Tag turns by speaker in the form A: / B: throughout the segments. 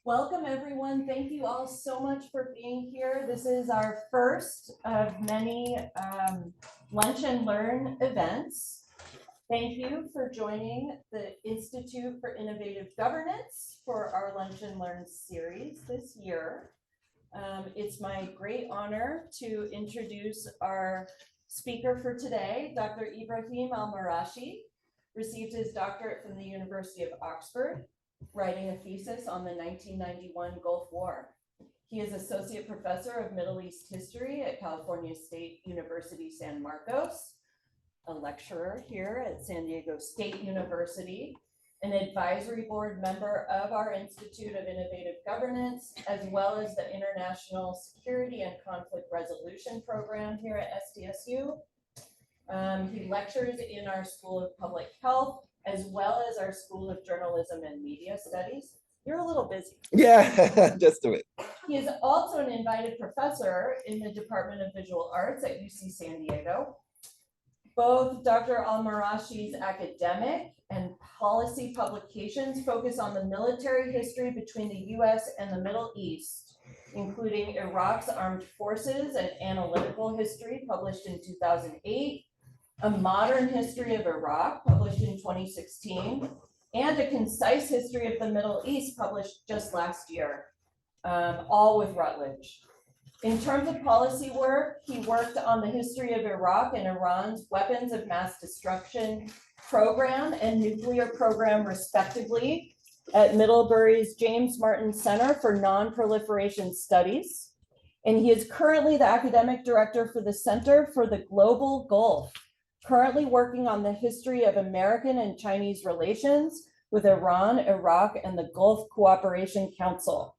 A: Welcome, everyone. Thank you all so much for being here. This is our first of many Lunch and Learn events. Thank you for joining the Institute for Innovative Governance for our Lunch and Learn series this year. It's my great honor to introduce our speaker for today, Dr. Ibrahim Al-Marashi. Received his doctorate from the University of Oxford, writing a thesis on the 1991 Gulf War. He is Associate Professor of Middle East History at California State University, San Marcos, a lecturer here at San Diego State University, an advisory board member of our Institute of Innovative Governance, as well as the International Security and Conflict Resolution Program here at SDSU. He lectures in our School of Public Health, as well as our School of Journalism and Media Studies. You're a little busy.
B: Yeah, just do it.
A: He is also an invited professor in the Department of Visual Arts at UC San Diego. Both Dr. Al-Marashi's academic and policy publications focus on the military history between the US and the Middle East, including Iraq's armed forces and analytical history, published in 2008, a modern history of Iraq, published in 2016, and a concise history of the Middle East, published just last year, all with Routledge. In terms of policy work, he worked on the history of Iraq and Iran's weapons of mass destruction program and nuclear program, respectively, at Middlebury's James Martin Center for Non-Proliferation Studies. And he is currently the academic director for the Center for the Global Gulf, currently working on the history of American and Chinese relations with Iran, Iraq, and the Gulf Cooperation Council.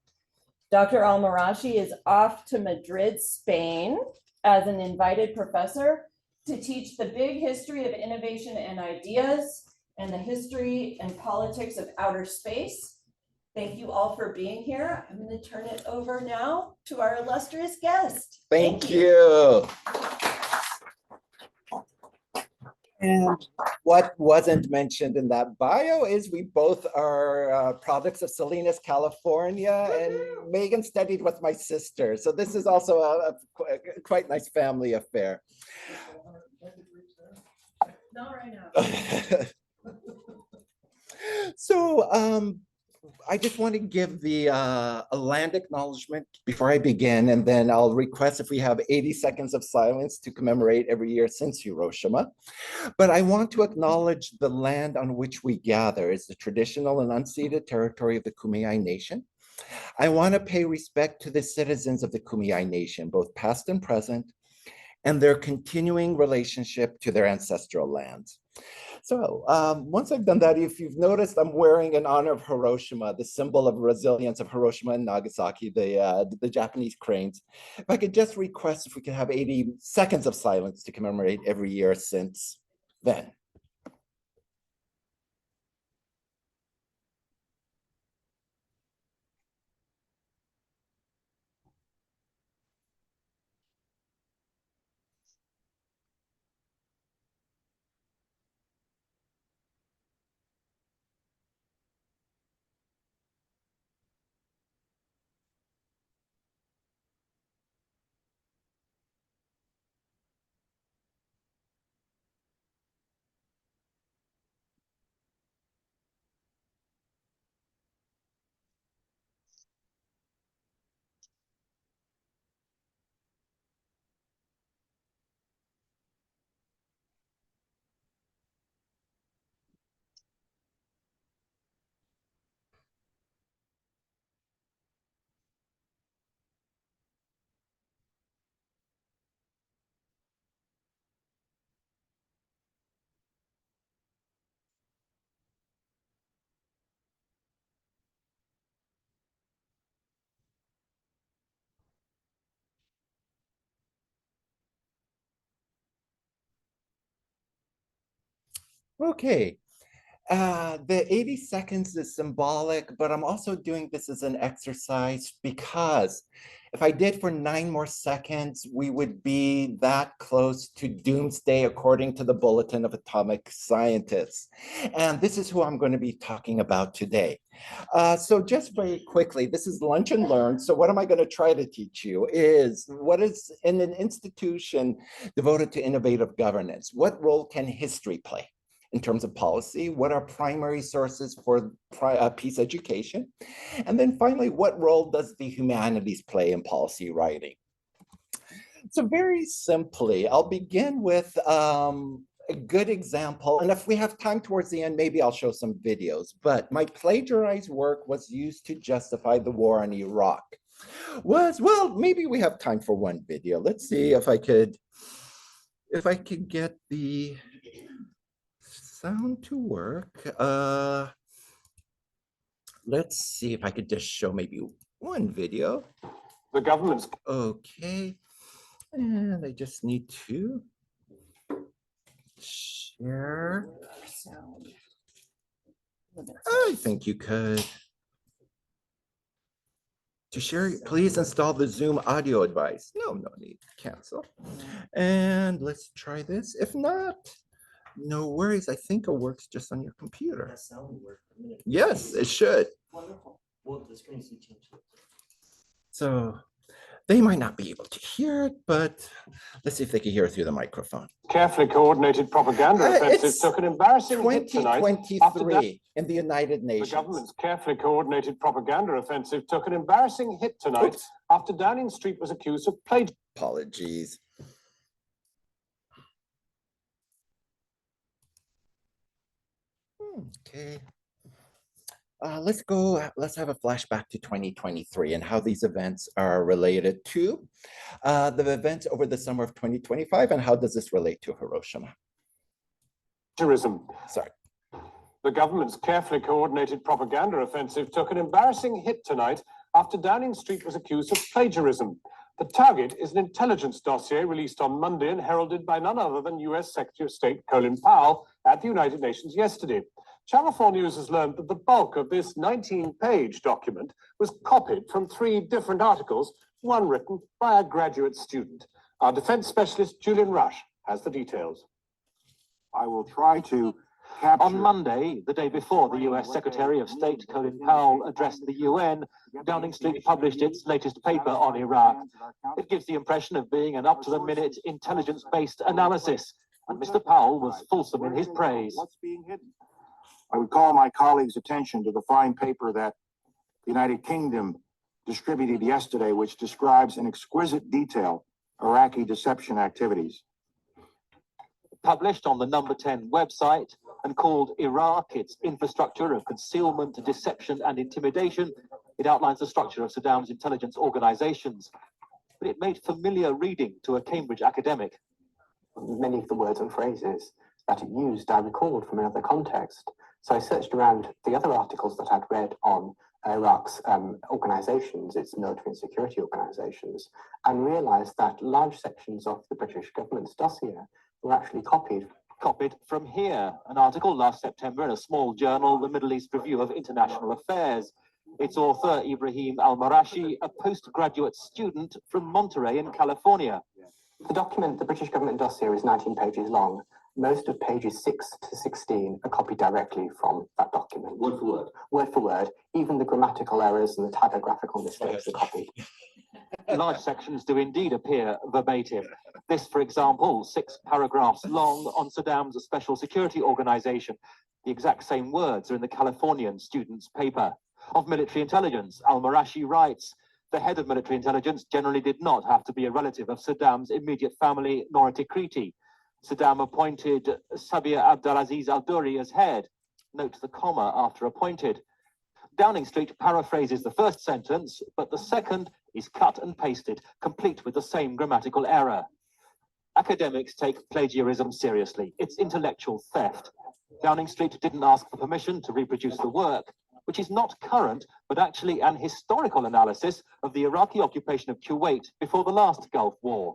A: Dr. Al-Marashi is off to Madrid, Spain, as an invited professor to teach the big history of innovation and ideas and the history and politics of outer space. Thank you all for being here. I'm going to turn it over now to our illustrious guest.
B: Thank you. And what wasn't mentioned in that bio is we both are products of Salinas, California, and Megan studied with my sister. So this is also a quite nice family affair.
A: Not right now.
B: So I just want to give the a land acknowledgement before I begin, and then I'll request if we have 80 seconds of silence to commemorate every year since Hiroshima. But I want to acknowledge the land on which we gather is the traditional and unceded territory of the Kumeyaay Nation. I want to pay respect to the citizens of the Kumeyaay Nation, both past and present, and their continuing relationship to their ancestral lands. So once I've done that, if you've noticed, I'm wearing in honor of Hiroshima, the symbol of resilience of Hiroshima and Nagasaki, the Japanese cranes. If I could just request if we could have 80 seconds of silence to commemorate every year since then. Okay. The 80 seconds is symbolic, but I'm also doing this as an exercise because if I did for 9 more seconds, we would be that close to doomsday, according to the Bulletin of Atomic Scientists. And this is who I'm going to be talking about today. So just very quickly, this is Lunch and Learn. So what am I going to try to teach you is what is in an institution devoted to innovative governance, what role can history play in terms of policy? What are primary sources for peace education? And then finally, what role does the humanities play in policy writing? So very simply, I'll begin with a good example. And if we have time towards the end, maybe I'll show some videos. But my plagiarized work was used to justify the war in Iraq. Well, maybe we have time for one video. Let's see if I could get the sound to work. Let's see if I could just show maybe one video. The government's okay. And I just need to share. I think you could. To share, please install the Zoom audio advice. No need. Cancel. And let's try this. If not, no worries. I think it works just on your computer. Yes, it should.
C: Wonderful. Well, the screen should change.
B: So they might not be able to hear it, but let's see if they can hear it through the microphone.
D: Carefully coordinated propaganda offensive took an embarrassing hit tonight.
B: 2023 in the United Nations.
D: The government's carefully coordinated propaganda offensive took an embarrassing hit tonight after Downing Street was accused of plagiarism.
B: Apologies. Okay. Let's have a flashback to 2023 and how these events are related to the events over the summer of 2025 and how does this relate to Hiroshima? Sorry.
D: The government's carefully coordinated propaganda offensive took an embarrassing hit tonight after Downing Street was accused of plagiarism. The target is an intelligence dossier released on Monday and heralded by none other than US Secretary of State Colin Powell at the United Nations yesterday. Channel 4 News has learned that the bulk of this 19-page document was copied from 3 different articles, one written by a graduate student. Our defense specialist, Julian Rush, has the details.
E: I will try to capture...
F: On Monday, the day before the US Secretary of State Colin Powell addressed the UN, Downing Street published its latest paper on Iraq. It gives the impression of being an up-to-the-minute intelligence-based analysis, and Mr. Powell was fulsome in his praise.
E: What's being hidden? I would call my colleagues' attention to the fine paper that the United Kingdom distributed yesterday, which describes in exquisite detail Iraqi deception activities.
F: Published on the Number 10 website and called Iraq, its infrastructure of concealment, deception and intimidation, it outlines the structure of Saddam's intelligence organizations. But it made familiar reading to a Cambridge academic.
G: Many of the words and phrases that it used I recalled from another context. So I searched around the other articles that I'd read on Iraq's organizations, its military and security organizations, and realized that large sections of the British government's dossier were actually copied.
F: Copied from here, an article last September in a small journal, the Middle East Review of International Affairs. Its author, Ibrahim Al-Marashi, a postgraduate student from Monterey in California.
G: The document, the British government dossier, is 19 pages long. Most of pages 6 to 16 are copied directly from that document.
C: Word for word.
G: Word for word. Even the grammatical errors and the typographical mistakes are copied.
F: Large sections do indeed appear verbatim. This, for example, 6 paragraphs long on Saddam's special security organization. The exact same words are in the Californian student's paper. Of military intelligence, Al-Marashi writes, the head of military intelligence generally did not have to be a relative of Saddam's immediate family nor a Tikriti. Saddam appointed Sabir Abdulaziz al-Duri as head. Note the comma after appointed. Downing Street paraphrases the first sentence, but the second is cut and pasted, complete with the same grammatical error. Academics take plagiarism seriously. It's intellectual theft. Downing Street didn't ask for permission to reproduce the work, which is not current, but actually an historical analysis of the Iraqi occupation of Kuwait before the last Gulf War.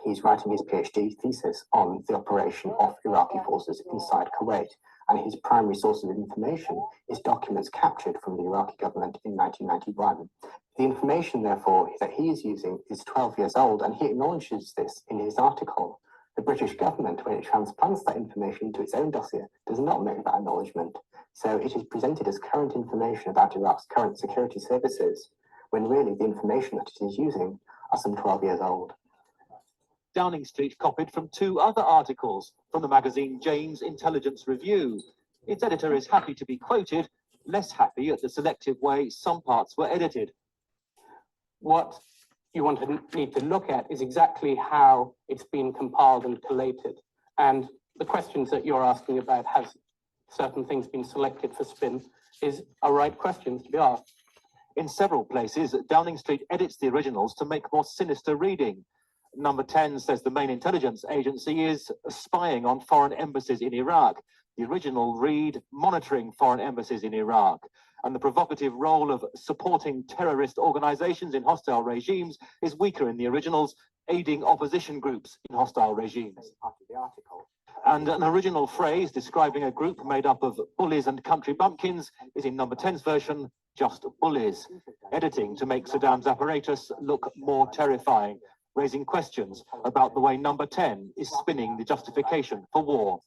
G: He's writing his PhD thesis on the operation of Iraqi forces inside Kuwait. and his primary source of information is documents captured from the Iraqi government in 1991. The information, therefore, that he is using is 12 years old, and he acknowledges this in his article. The British government, when it transplants that information into its own dossier, does not make that acknowledgement. So it is presented as current information about Iraq's current security services, when really the information that it is using are some 12 years old.
F: Downing Street copied from two other articles from the magazine Jane's Intelligence Review. Its editor is happy to be quoted, less happy at the selective way some parts were edited.
H: What you need to look at is exactly how it's been compiled and collated. And the questions that you're asking about, has certain things been selected for spin, are right questions to be asked.
F: In several places, Downing Street edits the originals to make more sinister reading. Number 10 says the main intelligence agency is spying on foreign embassies in Iraq. The original read monitoring foreign embassies in Iraq. And the provocative role of supporting terrorist organizations in hostile regimes is weaker in the originals, aiding opposition groups in hostile regimes.
G: Part of the article.
F: And an original phrase describing a group made up of bullies and country bumpkins is in number 10's version, just bullies. Editing to make Saddam's apparatus look more terrifying, raising questions about the way number 10 is spinning the justification for war.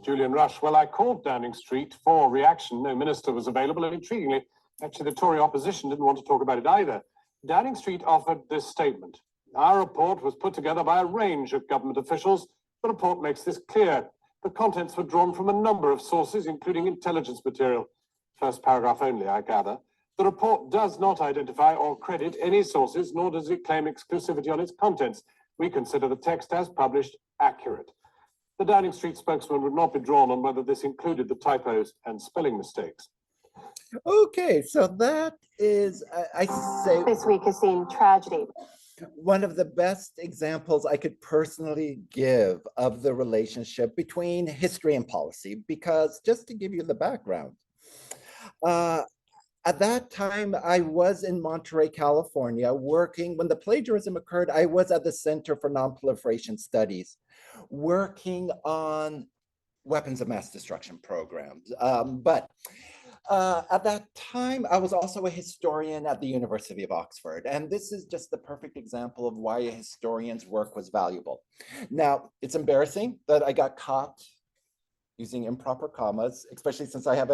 D: Julian Rush, well, I called Downing Street for reaction. No minister was available, and intriguingly, actually the Tory opposition didn't want to talk about it either. Downing Street offered this statement. Our report was put together by a range of government officials. The report makes this clear. The contents were drawn from a number of sources, including intelligence material. First paragraph only, I gather. The report does not identify or credit any sources, nor does it claim exclusivity on its contents. We consider the text as published accurate. The Downing Street spokesman would not be drawn on whether this included the typos and spelling mistakes.
B: Okay, so that is, I say,
I: This week has seen tragedy.
B: one of the best examples I could personally give of the relationship between history and policy, because just to give you the background, at that time, I was in Monterey, California, working. When the plagiarism occurred, I was at the Center for Nonproliferation Studies, working on weapons of mass destruction programs. But at that time, I was also a historian at the University of Oxford. And this is just the perfect example of why a historian's work was valuable. Now, it's embarrassing that I got caught using improper commas, especially since I have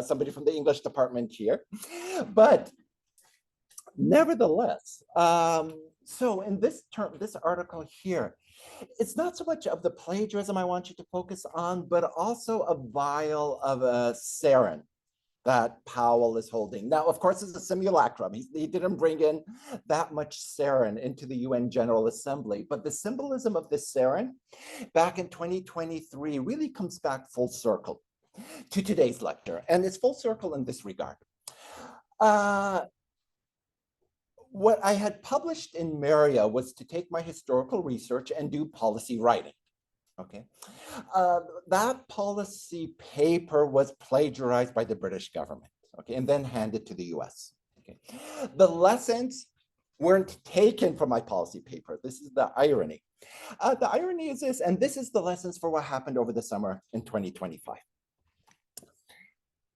B: somebody from the English department here. But nevertheless, so in this article here, it's not so much of the plagiarism I want you to focus on, but also a vial of a sarin that Powell is holding. Now, of course, it's a simulacrum. He didn't bring in that much sarin into the UN General Assembly, but the symbolism of this sarin back in 2023 really comes back full circle to today's lecture, and it's full circle in this regard. What I had published in Maria was to take my historical research and do policy writing. Okay, that policy paper was plagiarized by the British government, okay, and then handed to the US. Okay, the lessons weren't taken from my policy paper. This is the irony. The irony is this, and this is the lessons for what happened over the summer in 2025.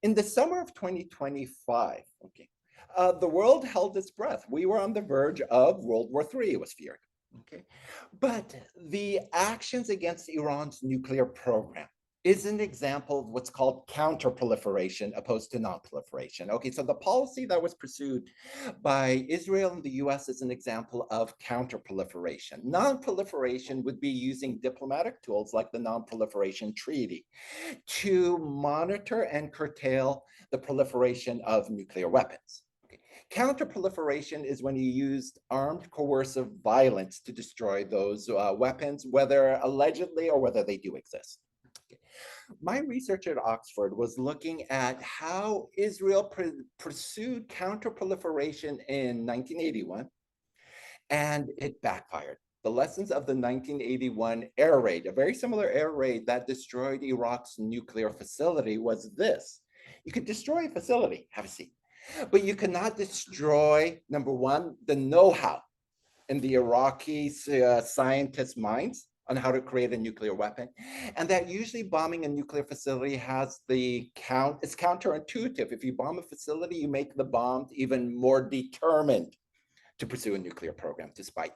B: In the summer of 2025, okay, the world held its breath. We were on the verge of World War III, it was feared. Okay, but the actions against Iran's nuclear program is an example of what's called counterproliferation opposed to non-proliferation. Okay, so the policy that was pursued by Israel and the US is an example of counterproliferation. Non-proliferation would be using diplomatic tools like the Non-Proliferation Treaty to monitor and curtail the proliferation of nuclear weapons. Counterproliferation is when you use armed coercive violence to destroy those weapons, whether allegedly or whether they do exist. Okay. My research at Oxford was looking at how Israel pursued counterproliferation in 1981, and it backfired. The lessons of the 1981 air raid, a very similar air raid that destroyed Iraq's nuclear facility, was this. You could destroy a facility, have a seat. But you cannot destroy, number one, the know-how in the Iraqi scientists' minds on how to create a nuclear weapon, and that usually bombing a nuclear facility has it's counterintuitive. If you bomb a facility, you make the bombed even more determined to pursue a nuclear program despite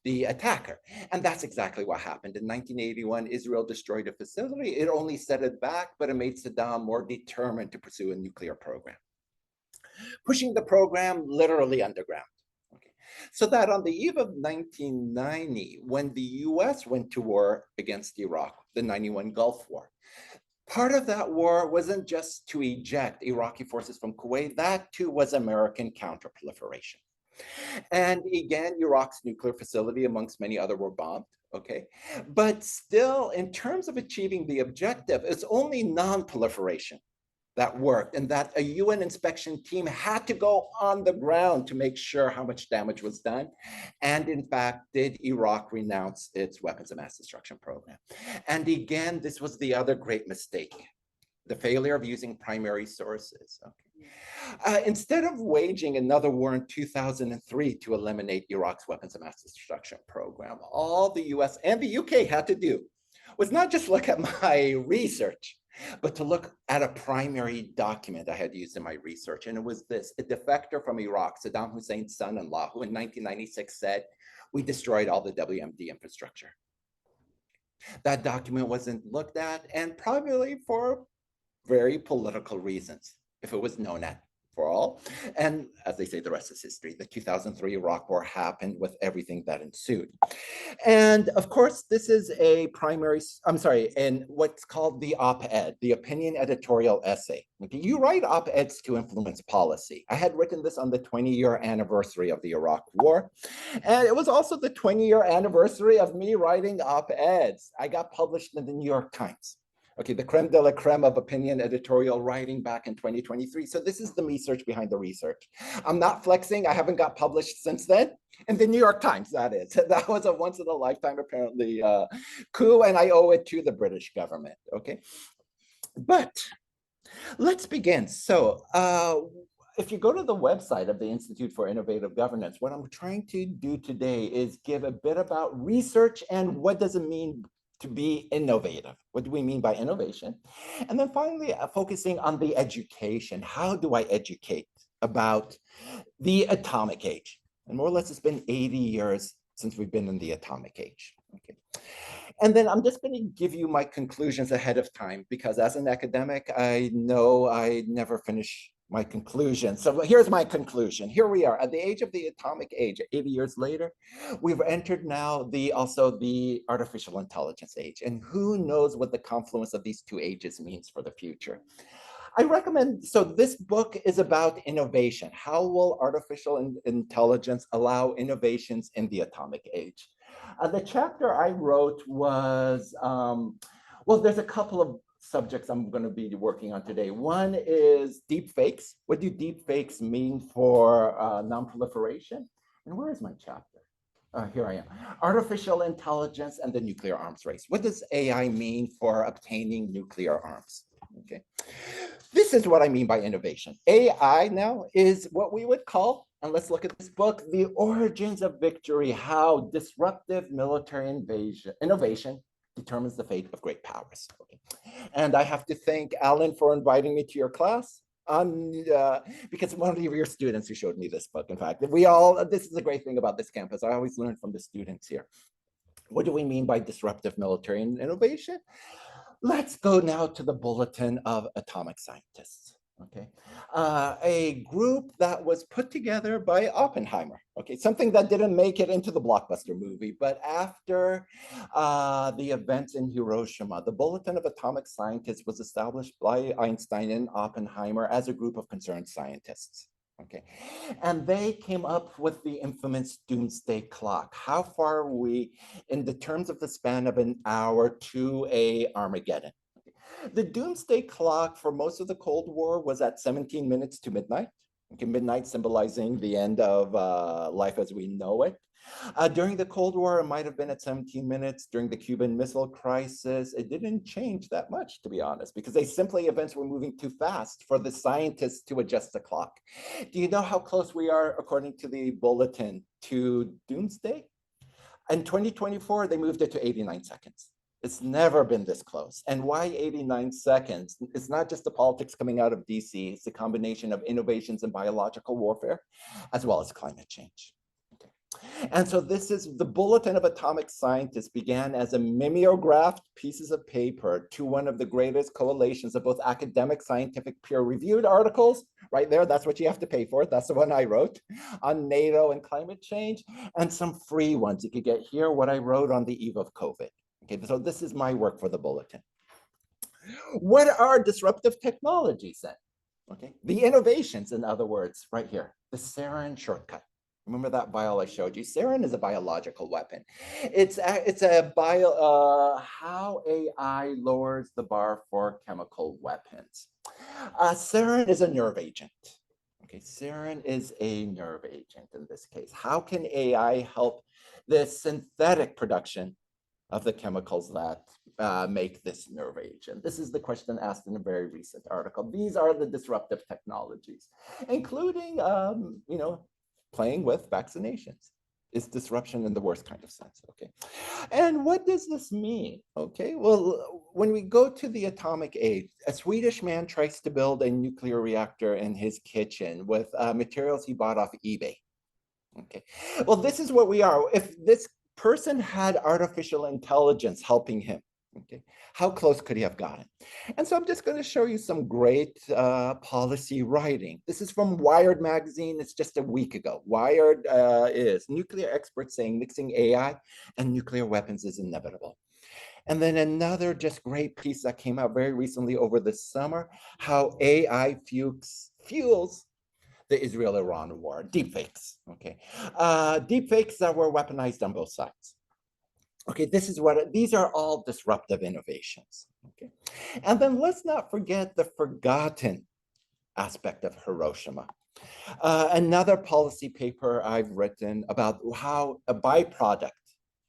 B: the attacker. And that's exactly what happened. In 1981, Israel destroyed a facility. It only set it back, but it made Saddam more determined to pursue a nuclear program, pushing the program literally underground. So that on the eve of 1990, when the US went to war against Iraq, the 91 Gulf War, part of that war wasn't just to eject Iraqi forces from Kuwait, that too was American counterproliferation. And again, Iraq's nuclear facility, amongst many other, were bombed, okay? But still, in terms of achieving the objective, it's only non-proliferation that worked, and that a UN inspection team had to go on the ground to make sure how much damage was done. And in fact, did Iraq renounce its weapons of mass destruction program? And again, this was the other great mistake, the failure of using primary sources. Okay. Instead of waging another war in 2003 to eliminate Iraq's weapons of mass destruction program, all the US and the UK had to do was not just look at my research, but to look at a primary document I had used in my research. And it was this: a defector from Iraq, Saddam Hussein's son-in-law, who in 1996 said, "We destroyed all the WMD infrastructure." That document wasn't looked at, and probably for very political reasons, if it was known at for all. And as they say, the rest is history. The 2003 Iraq War happened with everything that ensued. And of course, this is a and what's called the op-ed, the opinion editorial essay. Okay, you write op-eds to influence policy. I had written this on the 20-year anniversary of the Iraq War. And it was also the 20-year anniversary of me writing op-eds. I got published in the New York Times. Okay, the creme de la creme of opinion editorial writing back in 2023. So this is the research behind the research. I'm not flexing. I haven't got published since then. In the New York Times, that is. That was a once in a lifetime, apparently, coup, and I owe it to the British government, okay? But let's begin. So if you go to the website of the Institute for Innovative Governance, what I'm trying to do today is give a bit about research and what does it mean to be innovative. What do we mean by innovation? And then finally, focusing on the education. How do I educate about the atomic age? And more or less, it's been 80 years since we've been in the atomic age. Okay. And then I'm just going to give you my conclusions ahead of time, because as an academic, I know I never finish my conclusion. So here's my conclusion. Here we are at the age of the atomic age, 80 years later. We've entered now also the artificial intelligence age. And who knows what the confluence of these two ages means for the future. I recommend, so this book is about innovation. How will artificial intelligence allow innovations in the atomic age? The chapter I wrote was, well, there's a couple of subjects I'm going to be working on today. One is deep fakes. What do deep fakes mean for non-proliferation? And where is my chapter? Here I am. Artificial intelligence and the nuclear arms race. What does AI mean for obtaining nuclear arms? Okay. This is what I mean by innovation. AI now is what we would call, and let's look at this book, The Origins of Victory, How Disruptive Military Innovation Determines the Fate of Great Powers. Okay. And I have to thank Alan for inviting me to your class, because one of your students who showed me this book, in fact. This is the great thing about this campus. I always learn from the students here. What do we mean by disruptive military innovation? Let's go now to the Bulletin of Atomic Scientists. Okay, a group that was put together by Oppenheimer. Okay, something that didn't make it into the blockbuster movie, but after the events in Hiroshima, the Bulletin of Atomic Scientists was established by Einstein and Oppenheimer as a group of concerned scientists. Okay, and they came up with the infamous doomsday clock. How far are we in the terms of the span of an hour to a Armageddon? The doomsday clock for most of the Cold War was at 17 minutes to midnight. Okay, midnight symbolizing the end of life as we know it. During the Cold War, it might have been at 17 minutes. During the Cuban Missile Crisis, it didn't change that much, to be honest, because events were moving too fast for the scientists to adjust the clock. Do you know how close we are, according to the bulletin, to doomsday? In 2024, they moved it to 89 seconds. It's never been this close. And why 89 seconds? It's not just the politics coming out of DC, it's a combination of innovations in biological warfare, as well as climate change. Okay. And so this is the Bulletin of Atomic Scientists began as a mimeographed pieces of paper to one of the greatest coalitions of both academic, scientific, peer-reviewed articles, right there, that's what you have to pay for, that's the one I wrote, on NATO and climate change, and some free ones. You could get here what I wrote on the eve of COVID. Okay, so this is my work for the bulletin. What are disruptive technologies then? Okay, the innovations, in other words, right here, the sarin shortcut. Remember that vial I showed you? Sarin is a biological weapon. It's a how AI lowers the bar for chemical weapons. Sarin is a nerve agent. Okay, sarin is a nerve agent in this case. How can AI help the synthetic production of the chemicals that make this nerve agent? This is the question asked in a very recent article. These are the disruptive technologies, including, playing with vaccinations. Is disruption in the worst kind of sense, okay? And what does this mean, okay? Well, when we go to the atomic age, a Swedish man tries to build a nuclear reactor in his kitchen with materials he bought off eBay, okay? Well, this is what we are. If this person had artificial intelligence helping him, okay, how close could he have gotten? And so I'm just going to show you some great policy writing. This is from Wired magazine. It's just a week ago. Wired is nuclear experts saying mixing AI and nuclear weapons is inevitable. And then another just great piece that came out very recently over the summer, how AI fuels the Israel-Iran war, deepfakes, okay? Deepfakes that were weaponized on both sides. Okay, these are all disruptive innovations, okay? And then let's not forget the forgotten aspect of Hiroshima. Another policy paper I've written about how a byproduct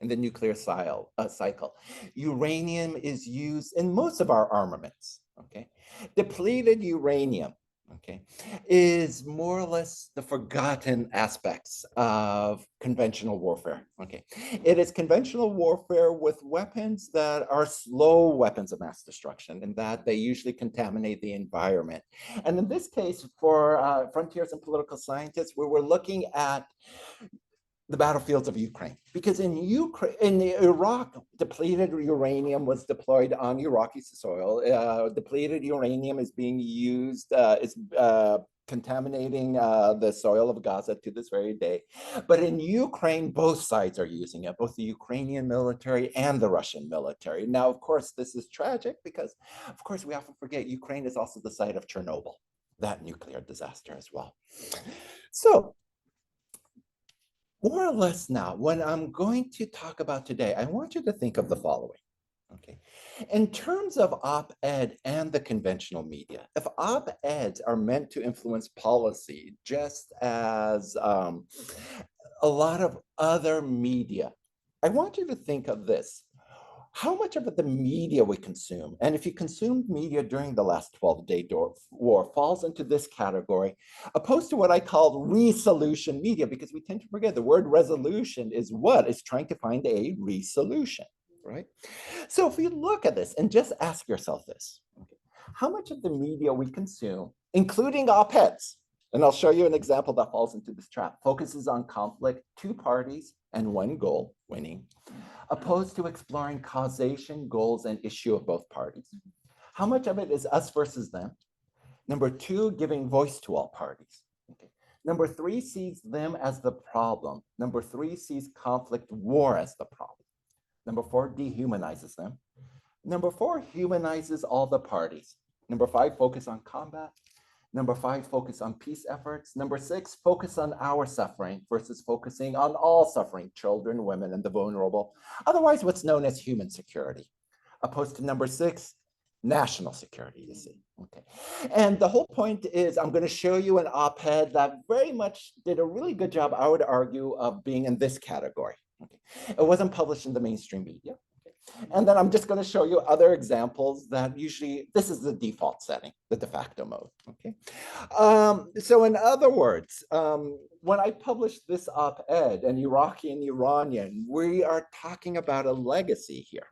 B: in the nuclear cycle, uranium is used in most of our armaments, okay? Depleted uranium, okay, is more or less the forgotten aspects of conventional warfare, okay? It is conventional warfare with weapons that are slow weapons of mass destruction, in that they usually contaminate the environment. And in this case, for frontiers and political scientists, we were looking at the battlefields of Ukraine, because in Iraq, depleted uranium was deployed on Iraqi soil. Depleted uranium is being used, contaminating the soil of Gaza to this very day. But in Ukraine, both sides are using it, both the Ukrainian military and the Russian military. Now, of course, this is tragic because, of course, we often forget Ukraine is also the site of Chernobyl, that nuclear disaster as well. So, more or less now, what I'm going to talk about today, I want you to think of the following, okay? In terms of op-ed and the conventional media, if op-eds are meant to influence policy, just as a lot of other media, I want you to think of this. How much of the media we consume, and if you consumed media during the last 12-day war, falls into this category, opposed to what I call resolution media, because we tend to forget the word resolution is what? It's trying to find a resolution, right? So if you look at this and just ask yourself this, okay, how much of the media we consume, including op-eds, and I'll show you an example that falls into this trap, focuses on conflict, two parties, and one goal, winning, opposed to exploring causation, goals, and issue of both parties. How much of it is us versus them? Number two, giving voice to all parties. Okay. Number three, sees them as the problem. Number three, sees conflict, war as the problem. Number four, dehumanizes them. Number four, humanizes all the parties. Number five, focus on combat. Number five, focus on peace efforts. Number six, focus on our suffering versus focusing on all suffering, children, women, and the vulnerable. Otherwise, what's known as human security. Opposed to number six, national security, you see. Okay. And the whole point is I'm going to show you an op-ed that very much did a really good job, I would argue, of being in this category. Okay. It wasn't published in the mainstream media. Okay. And then I'm just going to show you other examples that usually, this is the default setting, the de facto mode, okay? So in other words, when I published this op-ed, an Iraqi and Iranian, we are talking about a legacy here.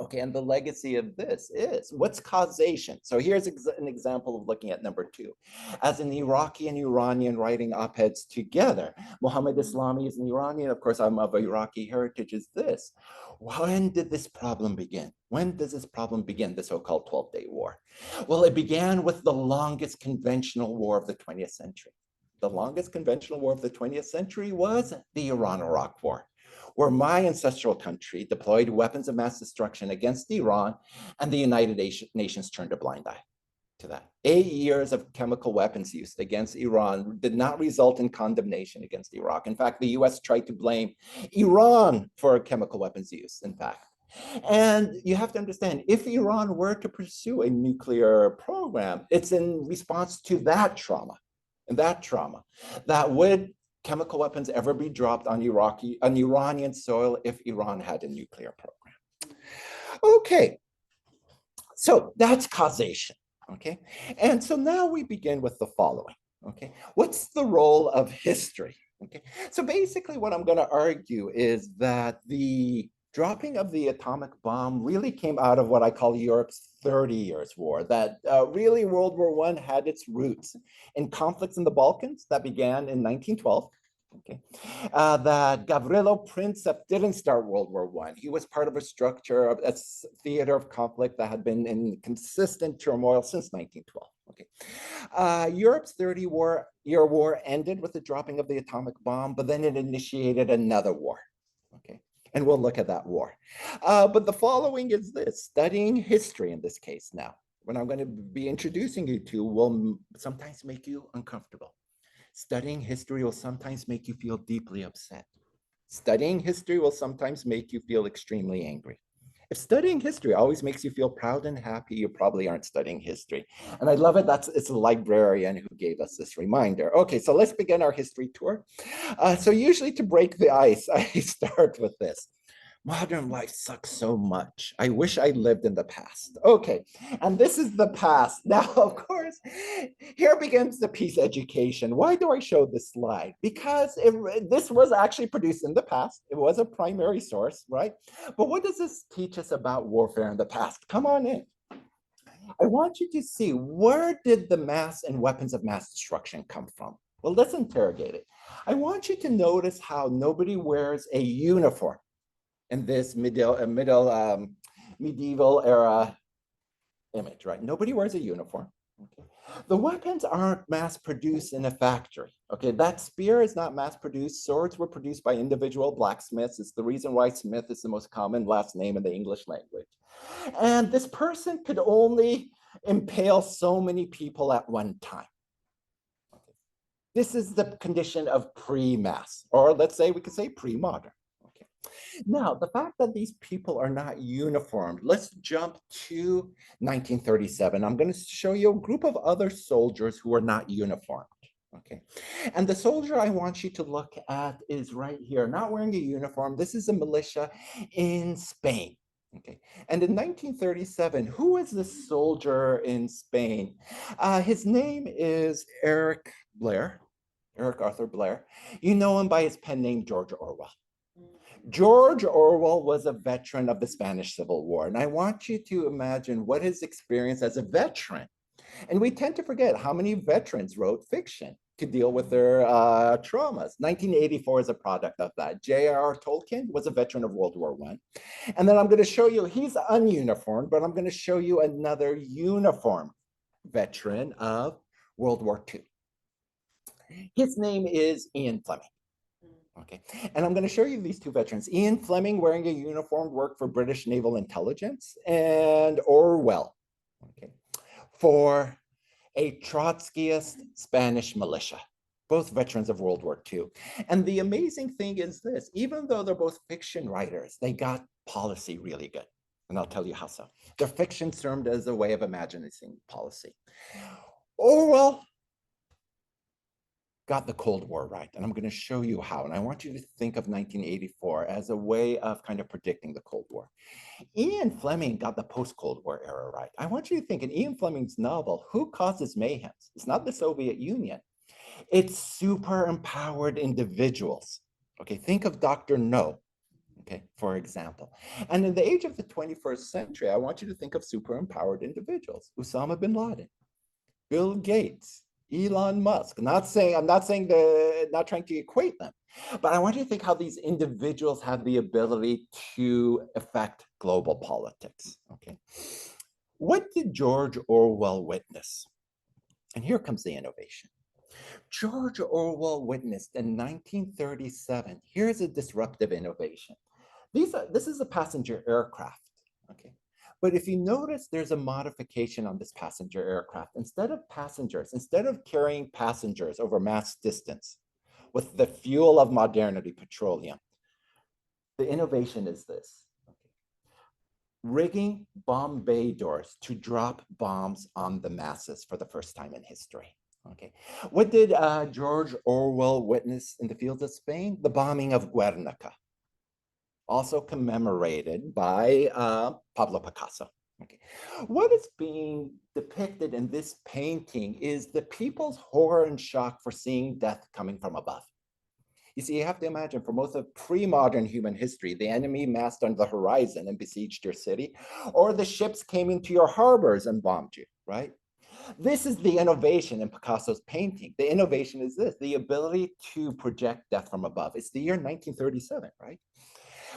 B: Okay, and the legacy of this is, what's causation? So here's an example of looking at number 2. As an Iraqi and Iranian writing op-eds together, Muhammad Islami is an Iranian, of course I'm of Iraqi heritage, is this. When did this problem begin? When does this problem begin, the so-called 12-Day War? Well, it began with the longest conventional war of the 20th century. The longest conventional war of the 20th century was the Iran-Iraq War, where my ancestral country deployed weapons of mass destruction against Iran, and the United Nations turned a blind eye to that. 8 years of chemical weapons use against Iran did not result in condemnation against Iraq. In fact, the US tried to blame Iran for chemical weapons use, in fact. And you have to understand, if Iran were to pursue a nuclear program, it's in response to that trauma, that would chemical weapons ever be dropped on Iranian soil if Iran had a nuclear program. Okay, so that's causation, okay? And so now we begin with the following, okay? What's the role of history, okay? So basically what I'm gonna argue is that the dropping of the atomic bomb really came out of what I call Europe's 30 Years' War, that really World War I had its roots in conflicts in the Balkans that began in 1912. Okay, that Gavrilo Princip didn't start World War I. He was part of a structure of a theater of conflict that had been in consistent turmoil since 1912. Okay, Europe's 30-year war ended with the dropping of the atomic bomb, but then it initiated another war. Okay, and we'll look at that war. But the following is this: studying history in this case now, what I'm going to be introducing you to will sometimes make you uncomfortable. Studying history will sometimes make you feel deeply upset. Studying history will sometimes make you feel extremely angry. If studying history always makes you feel proud and happy, you probably aren't studying history. And I love it, it's a librarian who gave us this reminder. Okay, so let's begin our history tour. So usually to break the ice, I start with this. Modern life sucks so much. I wish I lived in the past. Okay, and this is the past. Now, of course, here begins the peace education. Why do I show this slide? Because this was actually produced in the past. It was a primary source, right? But what does this teach us about warfare in the past? Come on in. I want you to see, where did the mass and weapons of mass destruction come from? Well, let's interrogate it. I want you to notice how nobody wears a uniform in this medieval era image, right? Nobody wears a uniform. Okay. The weapons aren't mass produced in a factory. Okay, that spear is not mass produced. Swords were produced by individual blacksmiths. It's the reason why Smith is the most common last name in the English language. And this person could only impale so many people at one time. Okay. This is the condition of pre-mass, or let's say we could say pre-modern. Now, the fact that these people are not uniformed, let's jump to 1937. I'm going to show you a group of other soldiers who are not uniformed. Okay, and the soldier I want you to look at is right here, not wearing a uniform. This is a militia in Spain. Okay, and in 1937, who is this soldier in Spain? His name is Eric Arthur Blair. You know him by his pen name, George Orwell. George Orwell was a veteran of the Spanish Civil War, and I want you to imagine what his experience as a veteran. And we tend to forget how many veterans wrote fiction to deal with their traumas. 1984 is a product of that. J.R.R. Tolkien was a veteran of World War I. And then I'm going to show you, he's ununiformed, but I'm going to show you another uniform veteran of World War II. His name is Ian Fleming. Okay, and I'm going to show you these two veterans. Ian Fleming, wearing a uniform, worked for British Naval Intelligence, and Orwell, okay, for a Trotskyist Spanish militia, both veterans of World War II. And the amazing thing is this, even though they're both fiction writers, they got policy really good. And I'll tell you how so. Their fiction served as a way of imagining policy. Orwell got the Cold War right, and I'm going to show you how. And I want you to think of 1984 as a way of kind of predicting the Cold War. Ian Fleming got the post-Cold War era right. I want you to think in Ian Fleming's novel, who causes mayhem? It's not the Soviet Union. It's super empowered individuals. Okay, think of Dr. No, okay, for example. And in the age of the 21st century, I want you to think of super empowered individuals. Osama bin Laden, Bill Gates, Elon Musk. I'm not trying to equate them, but I want you to think how these individuals have the ability to affect global politics. Okay. What did George Orwell witness? And here comes the innovation. George Orwell witnessed in 1937. Here's a disruptive innovation. This is a passenger aircraft. Okay. But if you notice, there's a modification on this passenger aircraft. Instead of carrying passengers over mass distance with the fuel of modernity, petroleum, the innovation is this. Okay. Rigging bomb bay doors to drop bombs on the masses for the first time in history. Okay. What did George Orwell witness in the fields of Spain? The bombing of Guernica, also commemorated by Pablo Picasso. Okay. What is being depicted in this painting is the people's horror and shock for seeing death coming from above. You see, you have to imagine for most of pre-modern human history, the enemy massed on the horizon and besieged your city, or the ships came into your harbors and bombed you, right? This is the innovation in Picasso's painting. The innovation is this, the ability to project death from above. It's the year 1937, right?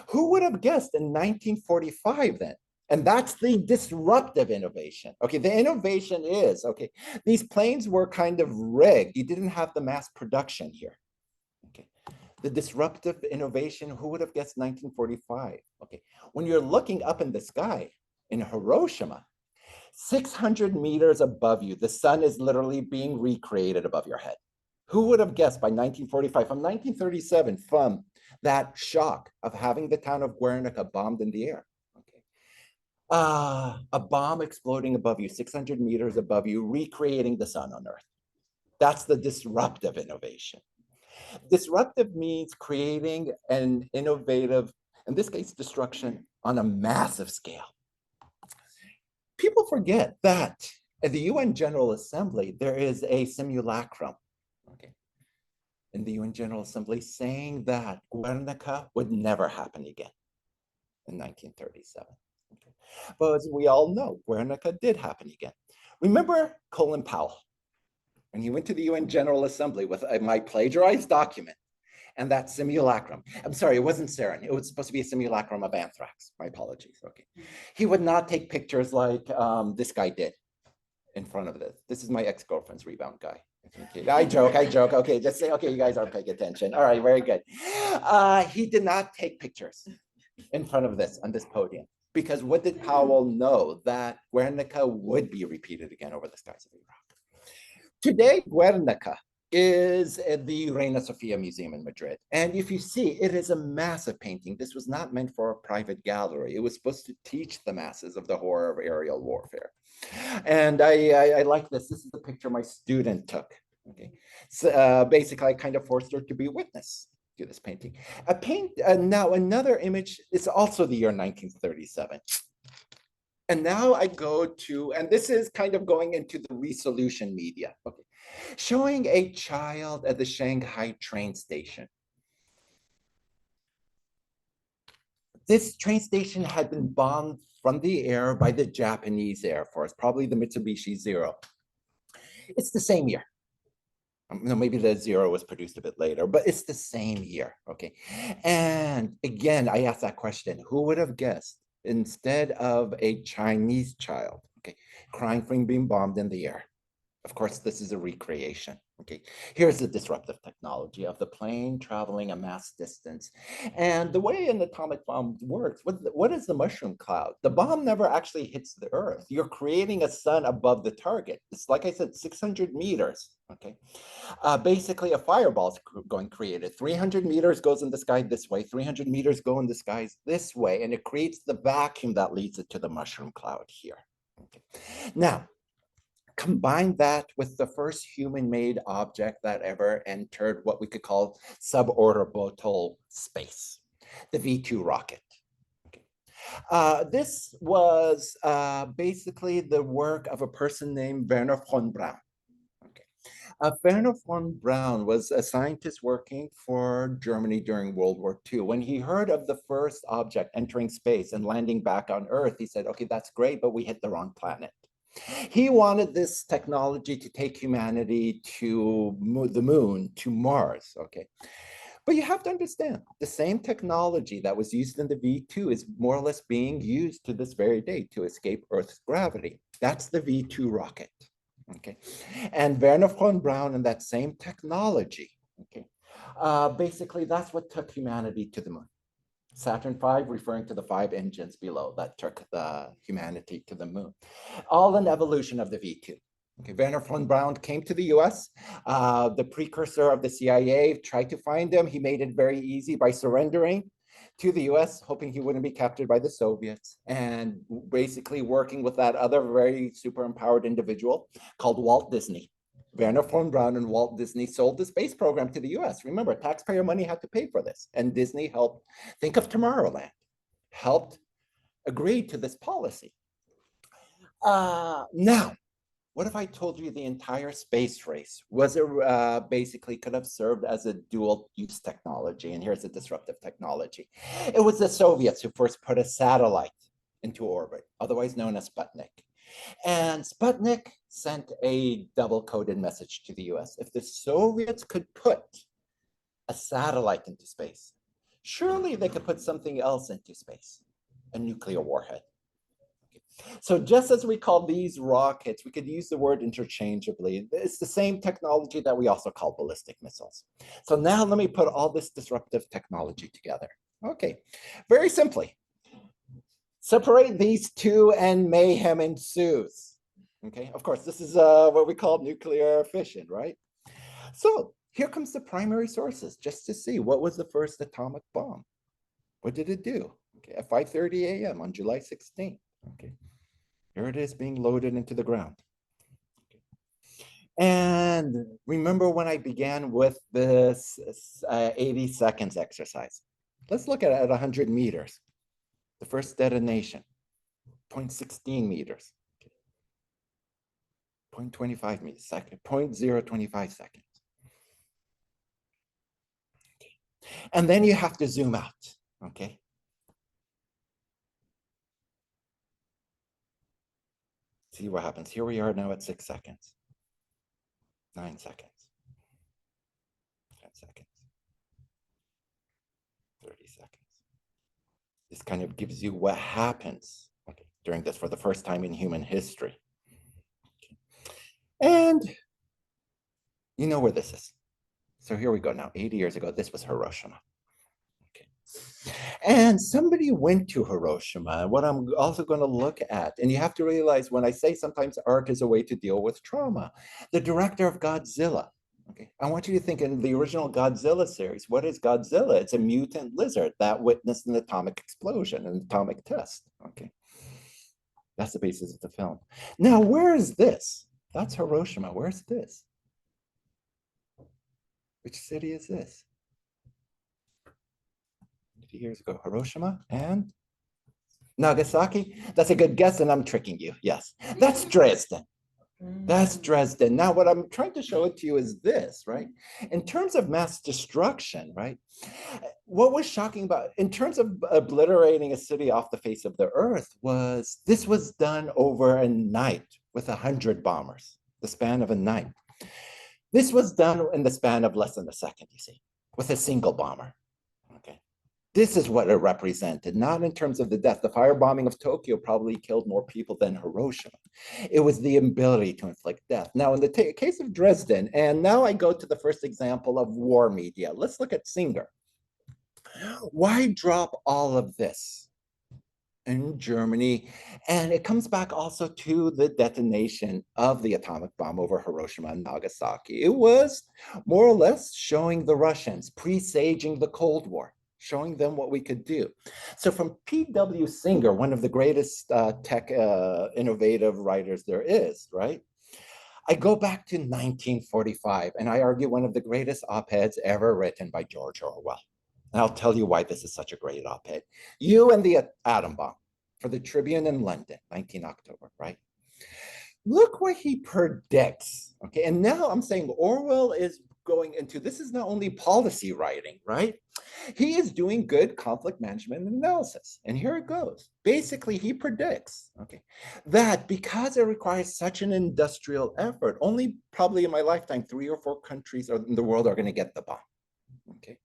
B: Who would have guessed in 1945 then? And that's the disruptive innovation. Okay, the innovation is, okay, these planes were kind of rigged. You didn't have the mass production here. Okay, the disruptive innovation, who would have guessed 1945? Okay, when you're looking up in the sky in Hiroshima, 600 meters above you, the sun is literally being recreated above your head. Who would have guessed by 1945, from 1937, from that shock of having the town of Guernica bombed in the air? Okay. A bomb exploding above you, 600 meters above you, recreating the sun on Earth. That's the disruptive innovation. Disruptive means creating an innovative, in this case, destruction on a massive scale. People forget that at the UN General Assembly, there is a simulacrum, okay, in the UN General Assembly saying that Guernica would never happen again in 1937. Okay. But as we all know, Guernica did happen again. Remember Colin Powell, when he went to the UN General Assembly with my plagiarized document and that simulacrum. I'm sorry, it wasn't sarin. It was supposed to be a simulacrum of anthrax. My apologies. Okay. He would not take pictures like this guy did in front of this. This is my ex-girlfriend's rebound guy. Okay. I joke. Okay, just say, okay, you guys aren't paying attention. All right, very good. He did not take pictures in front of this on this podium, because what did Powell know? That Guernica would be repeated again over the skies of Iraq. Today, Guernica is at the Reina Sofia Museum in Madrid. And if you see, it is a massive painting. This was not meant for a private gallery. It was supposed to teach the masses of the horror of aerial warfare. And I like this. This is the picture my student took. Okay, so basically I kind of forced her to be a witness to this painting. Now another image is also the year 1937. And now I go to, and this is kind of going into the resolution media, okay, showing a child at the Shanghai train station. This train station had been bombed from the air by the Japanese Air Force, probably the Mitsubishi Zero. It's the same year. Maybe the Zero was produced a bit later, but it's the same year, okay? And again, I asked that question, who would have guessed? Instead of a Chinese child, okay, crying from being bombed in the air. Of course, this is a recreation, okay? Here's the disruptive technology of the plane traveling a mass distance. And the way an atomic bomb works, what is the mushroom cloud? The bomb never actually hits the Earth. You're creating a sun above the target. It's like I said, 600 meters, okay? Basically, a fireball is going created. 300 meters goes in the sky this way, 300 meters go in the skies this way, and it creates the vacuum that leads it to the mushroom cloud here. Okay. Now, Combine that with the first human-made object that ever entered what we could call suborbital space, the V2 rocket. This was basically the work of a person named Werner von Braun. Werner von Braun was a scientist working for Germany during World War II. When he heard of the first object entering space and landing back on Earth, he said, okay, that's great, but we hit the wrong planet. He wanted this technology to take humanity to the moon, to Mars, okay? But you have to understand, the same technology that was used in the V2 is more or less being used to this very day to escape Earth's gravity. That's the V2 rocket. Okay, and Werner von Braun and that same technology, okay, basically that's what took humanity to the moon. Saturn V, referring to the 5 engines below that took the humanity to the moon. All an evolution of the V2. Okay, Werner von Braun came to the US, the precursor of the CIA, tried to find him. He made it very easy by surrendering to the US, hoping he wouldn't be captured by the Soviets, and basically working with that other very super empowered individual called Walt Disney. Werner von Braun and Walt Disney sold the space program to the US. Remember, taxpayer money had to pay for this, and Disney helped. Think of Tomorrowland, helped agree to this policy. Now, what if I told you the entire space race was basically could have served as a dual use technology? And here's a disruptive technology. It was the Soviets who first put a satellite into orbit, otherwise known as Sputnik. And Sputnik sent a double-coded message to the US. If the Soviets could put a satellite into space, surely they could put something else into space, a nuclear warhead. So just as we call these rockets, we could use the word interchangeably. It's the same technology that we also call ballistic missiles. So now let me put all this disruptive technology together. Okay, very simply, separate these two and mayhem ensues. Okay, of course, this is what we call nuclear fission, right? So here comes the primary sources, just to see what was the first atomic bomb. What did it do? Okay, at 5:30 a.m. on July 16th. Okay, here it is being loaded into the ground. Okay. And remember when I began with this 80 seconds exercise? Let's look at it at 100 meters. The first detonation, 0.16 meters, okay. 0.25 meters, 0.025 seconds. Okay. And then you have to zoom out, okay? See what happens. Here we are now at 6 seconds, 9 seconds, 10 seconds, 30 seconds. This kind of gives you what happens, okay, during this for the first time in human history. Okay. And you know where this is. So here we go now. 80 years ago, this was Hiroshima. Okay. And somebody went to Hiroshima. What I'm also going to look at, and you have to realize when I say sometimes art is a way to deal with trauma, the director of Godzilla. Okay, I want you to think in the original Godzilla series, what is Godzilla? It's a mutant lizard that witnessed an atomic explosion, an atomic test. Okay, that's the basis of the film. Now, where is this? That's Hiroshima. Where's this? Which city is this? 50 years ago, Hiroshima and Nagasaki. That's a good guess, and I'm tricking you. Yes, that's Dresden. That's Dresden. Now, what I'm trying to show it to you is this, right? In terms of mass destruction, right? What was shocking about, in terms of obliterating a city off the face of the earth, was this was done over a night with 100 bombers, the span of a night. This was done in the span of less than a second, you see, with a single bomber. Okay. This is what it represented, not in terms of the death. The firebombing of Tokyo probably killed more people than Hiroshima. It was the ability to inflict death. Now, in the case of Dresden, and now I go to the first example of war media. Let's look at Singer. Why drop all of this in Germany? And it comes back also to the detonation of the atomic bomb over Hiroshima and Nagasaki. It was more or less showing the Russians, presaging the Cold War, showing them what we could do. So from P.W. Singer, one of the greatest tech innovative writers there is, right? I go back to 1945 and I argue one of the greatest op-eds ever written by George Orwell. And I'll tell you why this is such a great op-ed. You and the atom bomb for the Tribune in London, 19 October, right? Look what he predicts, okay? And now I'm saying Orwell is going into, this is not only policy writing, right? He is doing good conflict management and analysis. And here it goes. Basically, he predicts, okay, that because it requires such an industrial effort, only probably in my lifetime, 3 or 4 countries in the world are going to get the bomb, okay?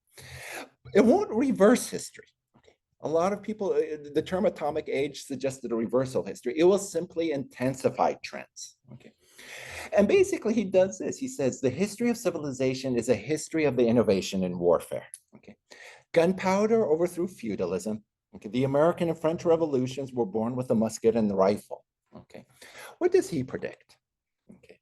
B: It won't reverse history. A lot of people, the term atomic age suggested a reversal of history. It will simply intensify trends, okay? And basically he does this. He says the history of civilization is a history of the innovation in warfare, okay? Gunpowder overthrew feudalism, okay? The American and French revolutions were born with the musket and the rifle, okay? What does he predict? Okay.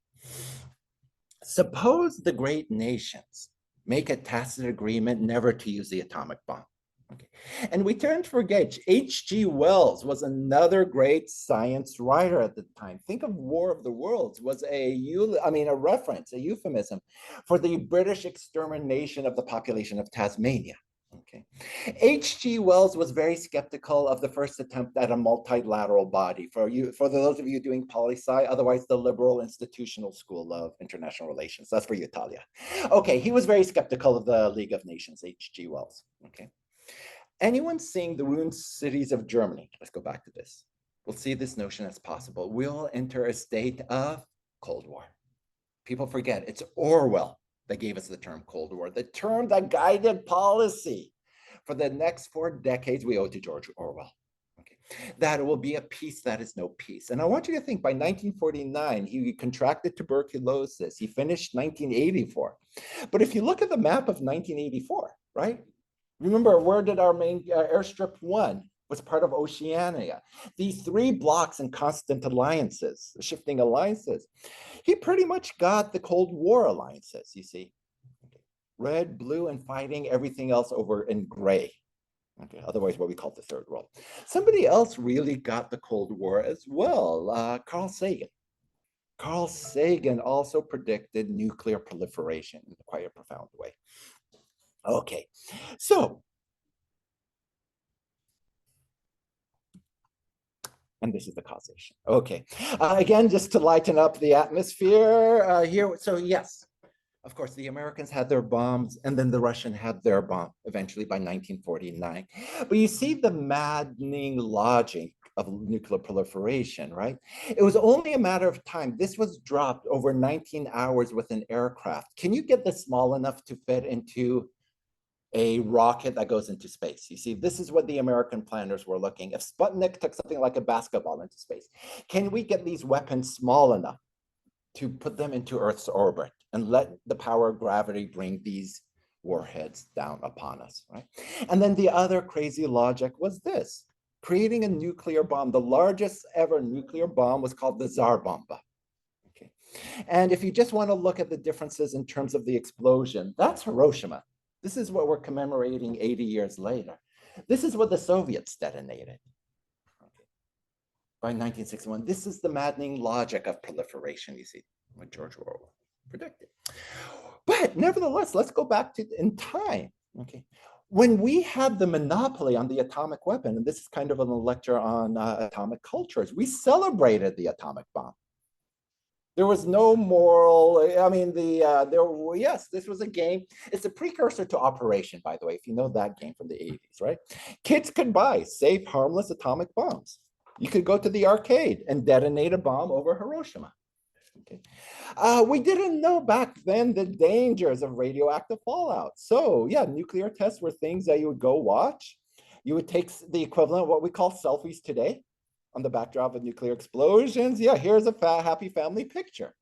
B: Suppose the great nations make a tacit agreement never to use the atomic bomb. Okay. And we tend to forget H.G. Wells was another great science writer at the time. Think of War of the Worlds was a reference, a euphemism for the British extermination of the population of Tasmania. Okay. H.G. Wells was very skeptical of the first attempt at a multilateral body. For those of you doing poli-sci, otherwise the liberal institutional school of international relations. That's for you, Talia. Okay, he was very skeptical of the League of Nations, H.G. Wells. Okay. Anyone seeing the ruined cities of Germany, let's go back to this, will see this notion as possible. We'll enter a state of Cold War. People forget, it's Orwell that gave us the term Cold War, the term that guided policy for the next 4 decades we owe to George Orwell. Okay. That it will be a peace that is no peace. And I want you to think by 1949, he contracted tuberculosis. He finished 1984. But if you look at the map of 1984, right? Remember, where did our main airstrip 1 was part of Oceania? These 3 blocks in constant alliances, shifting alliances. He pretty much got the Cold War alliances, you see. Okay. Red, blue, and fighting everything else over in gray. Okay, otherwise what we call the Third World. Somebody else really got the Cold War as well, Carl Sagan. Carl Sagan also predicted nuclear proliferation in quite a profound way. Okay, so, and this is the causation. Okay, again, just to lighten up the atmosphere here. So yes, of course, the Americans had their bombs and then the Russian had their bomb eventually by 1949. But you see the maddening logic of nuclear proliferation, right? It was only a matter of time. This was dropped over 19 hours with an aircraft. Can you get this small enough to fit into a rocket that goes into space? You see, this is what the American planners were looking. If Sputnik took something like a basketball into space, can we get these weapons small enough to put them into Earth's orbit and let the power of gravity bring these warheads down upon us, right? And then the other crazy logic was this, creating a nuclear bomb. The largest ever nuclear bomb was called the Tsar Bomba. Okay. And if you just want to look at the differences in terms of the explosion, that's Hiroshima. This is what we're commemorating 80 years later. This is what the Soviets detonated by 1961. This is the maddening logic of proliferation, you see, what George Orwell predicted. But nevertheless, let's go back to in time, okay? When we had the monopoly on the atomic weapon, and this is kind of a lecture on atomic cultures, we celebrated the atomic bomb. There was no moral, I mean, yes, this was a game. It's a precursor to Operation, by the way, if you know that game from the 80s, right? Kids could buy safe, harmless atomic bombs. You could go to the arcade and detonate a bomb over Hiroshima. Okay. We didn't know back then the dangers of radioactive fallout. So yeah, nuclear tests were things that you would go watch. You would take the equivalent of what we call selfies today on the backdrop of nuclear explosions. Yeah, here's a happy family picture.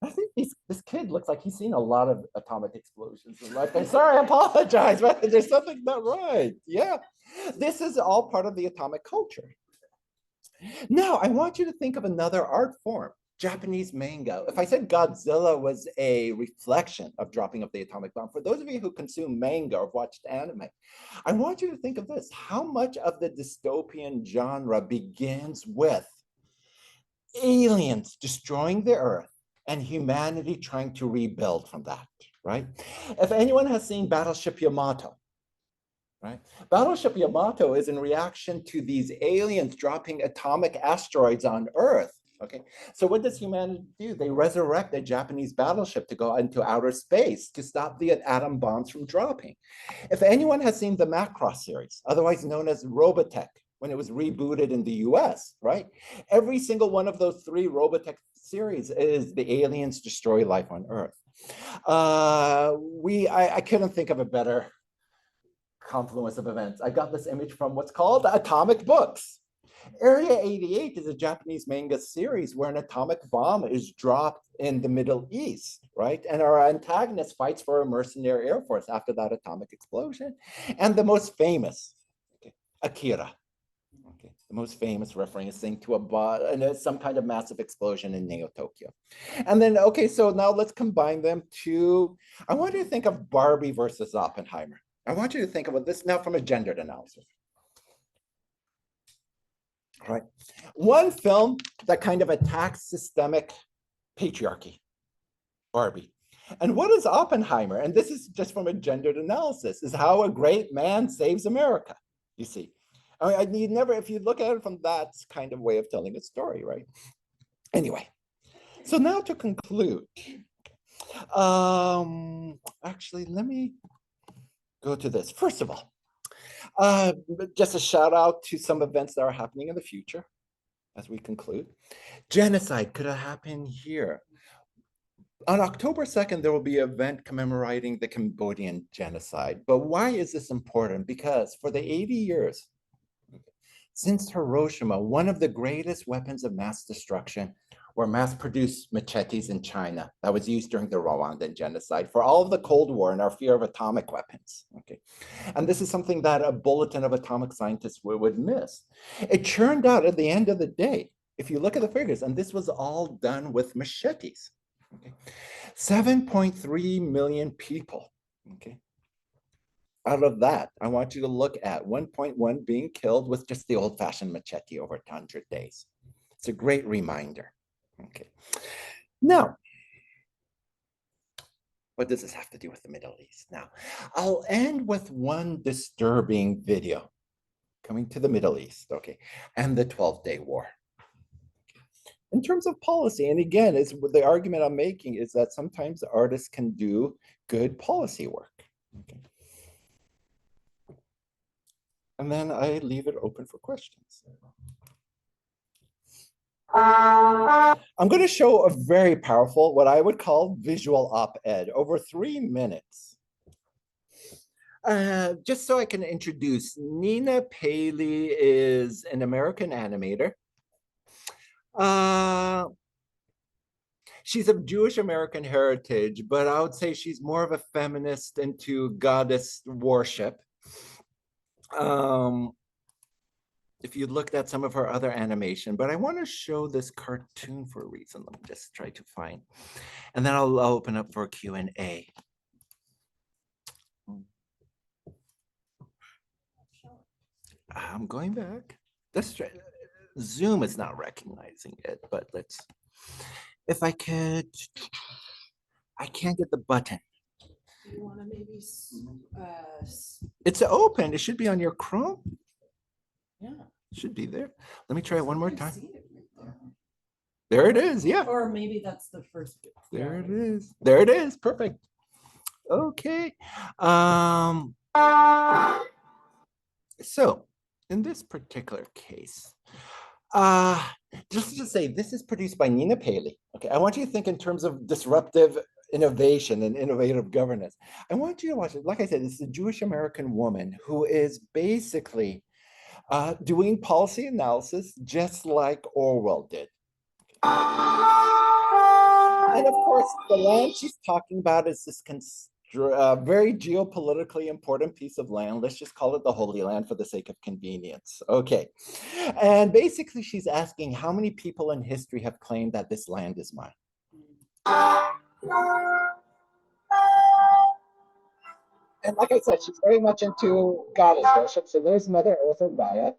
B: I think this kid looks like he's seen a lot of atomic explosions in life. I'm sorry, I apologize, but there's something not right. Yeah, this is all part of the atomic culture. Now, I want you to think of another art form, Japanese manga. If I said Godzilla was a reflection of dropping of the atomic bomb, for those of you who consume manga or watched anime, I want you to think of this. How much of the dystopian genre begins with aliens destroying the Earth and humanity trying to rebuild from that, right? If anyone has seen Battleship Yamato, right? Battleship Yamato is in reaction to these aliens dropping atomic asteroids on Earth. Okay, so what does humanity do? They resurrect a Japanese battleship to go into outer space to stop the atom bombs from dropping. If anyone has seen the Macross series, otherwise known as Robotech, when it was rebooted in the US, right? Every single one of those 3 Robotech series is the aliens destroy life on Earth. I couldn't think of a better confluence of events. I got this image from what's called Atomic Books. Area 88 is a Japanese manga series where an atomic bomb is dropped in the Middle East, right? And our antagonist fights for a mercenary air force after that atomic explosion. And the most famous, okay, Akira, okay, the most famous referencing to some kind of massive explosion in Neo Tokyo. And then, okay, so now let's combine them to, I want you to think of Barbie versus Oppenheimer. I want you to think about this now from a gendered analysis. All right. One film that kind of attacks systemic patriarchy, Barbie. And what is Oppenheimer? And this is just from a gendered analysis, is how a great man saves America, you see. I mean, you never, if you look at it from that kind of way of telling a story, right? Anyway, so now to conclude, actually, let me go to this. First of all, just a shout out to some events that are happening in the future as we conclude. Genocide could have happened here. On October 2nd, there will be an event commemorating the Cambodian genocide. But why is this important? Because for the 80 years since Hiroshima, one of the greatest weapons of mass destruction were mass-produced machetes in China that was used during the Rwandan genocide for all of the Cold War and our fear of atomic weapons. Okay, and this is something that a bulletin of atomic scientists would miss. It turned out at the end of the day, if you look at the figures, and this was all done with machetes. Okay, 7.3 million people. Okay, out of that, I want you to look at 1.1 being killed with just the old-fashioned machete over 100 days. It's a great reminder. Okay. Now, what does this have to do with the Middle East? Now, I'll end with one disturbing video coming to the Middle East, okay, and the 12-Day War. In terms of policy, and again, is the argument I'm making is that sometimes artists can do good policy work. Okay. And then I leave it open for questions. I'm going to show a very powerful, what I would call visual op-ed, over 3 minutes. Just so I can introduce, Nina Paley is an American animator. She's of Jewish American heritage, but I would say she's more of a feminist into goddess worship. If you looked at some of her other animation, but I want to show this cartoon for a reason. Let me just try to find, and then I'll open up for a Q&A. I'm going back. Let's try. Zoom is not recognizing it, but let's, if I could, I can't get the button.
A: Do you want to maybe,
B: It's open. It should be on your Chrome.
A: yeah.
B: It should be there. Let me try it one more
A: I
B: time.
A: see it right
B: There it is. Yeah.
A: there. Or maybe that's the first bit.
B: There it is. There it is. Perfect. Okay. So in this particular case, just to say, this is produced by Nina Paley. Okay, I want you to think in terms of disruptive innovation and innovative governance. I want you to watch it. Like I said, it's a Jewish American woman who is basically doing policy analysis just like Orwell did. And of course, the land she's talking about is this very geopolitically important piece of land. Let's just call it the Holy Land for the sake of convenience. Okay. And basically, she's asking how many people in history have claimed that this land is mine? And like I said, she's very much into goddess worship. So there's Mother Earth or Gaia.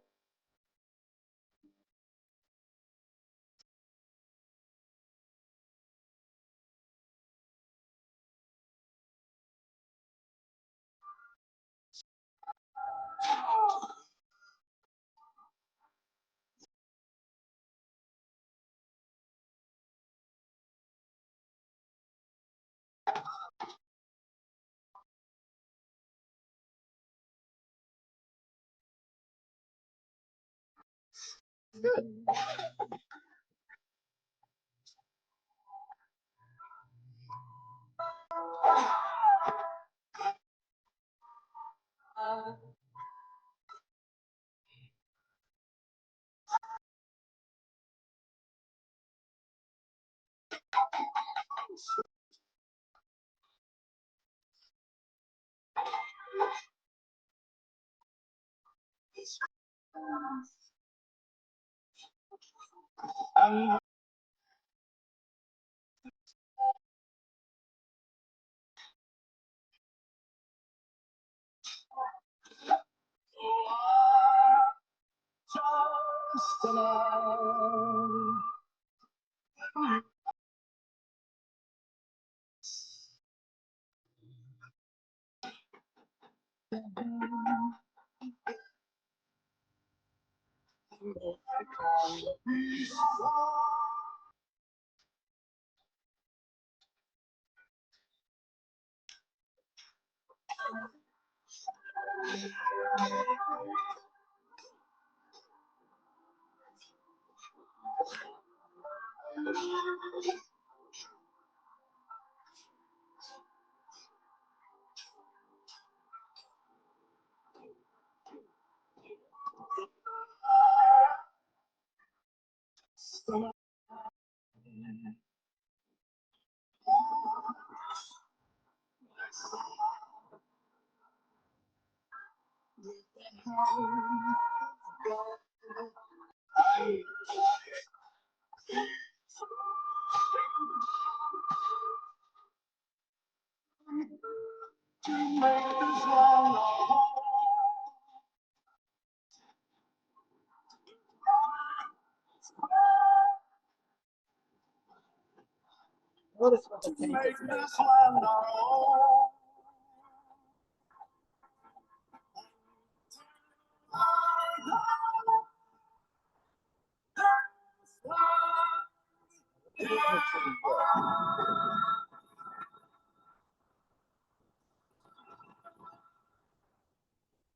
B: Notice what the tank is made.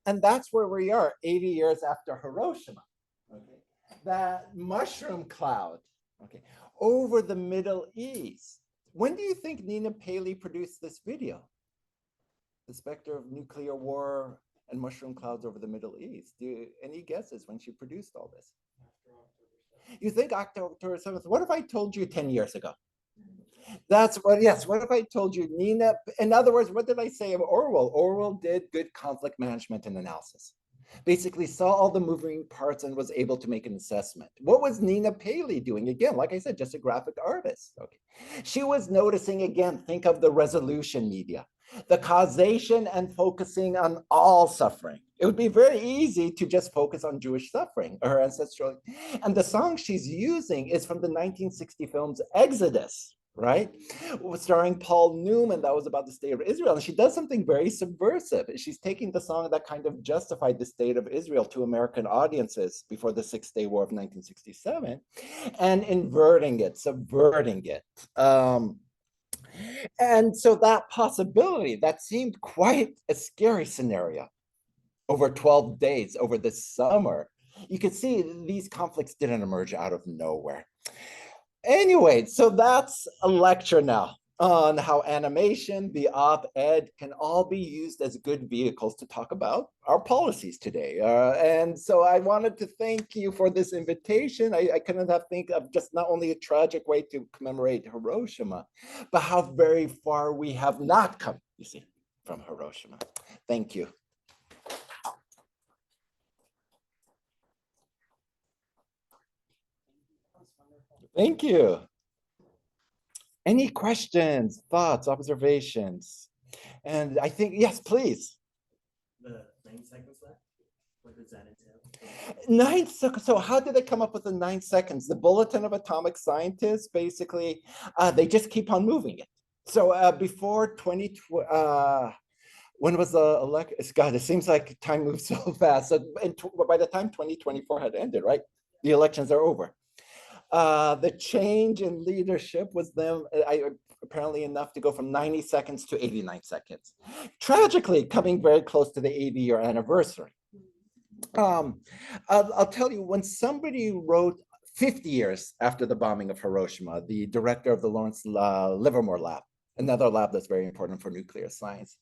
B: And that's where we are 80 years after Hiroshima. Okay. That mushroom cloud, okay, over the Middle East. When do you think Nina Paley produced this video? The specter of nuclear war and mushroom clouds over the Middle East. Any guesses when she produced all this? You think October 7th? What if I told you 10 years ago? That's what, yes, what if I told you Nina, in other words, what did I say of Orwell? Orwell did good conflict management and analysis. Basically saw all the moving parts and was able to make an assessment. What was Nina Paley doing? Again, like I said, just a graphic artist. Okay. She was noticing, again, think of the resolution media, the causation and focusing on all suffering. It would be very easy to just focus on Jewish suffering or her ancestral. And the song she's using is from the 1960 films Exodus, right? Starring Paul Newman, that was about the state of Israel. And she does something very subversive. She's taking the song that kind of justified the state of Israel to American audiences before the Six-Day War of 1967 and inverting it, subverting it. And so that possibility, that seemed quite a scary scenario over 12 days, over the summer. You could see these conflicts didn't emerge out of nowhere. Anyway, so that's a lecture now on how animation, the op-ed can all be used as good vehicles to talk about our policies today. And so I wanted to thank you for this invitation. I couldn't have think of just not only a tragic way to commemorate Hiroshima, but how very far we have not come, you see, from Hiroshima. Thank you. Thank you. Any questions, thoughts, observations? And I think, yes, please.
C: The 9 seconds left? What does that entail?
B: 9 seconds. So how did they come up with the 9 seconds? The Bulletin of Atomic Scientists, basically, they just keep on moving it. So before 2020, when was the election? God, it seems like time moves so fast. So by the time 2024 had ended, right? The elections are over. The change in leadership was them, apparently enough to go from 90 seconds to 89 seconds. Tragically, coming very close to the 80-year anniversary. I'll tell you, when somebody wrote 50 years after the bombing of Hiroshima, the director of the Lawrence Livermore Lab, another lab that's very important for nuclear science,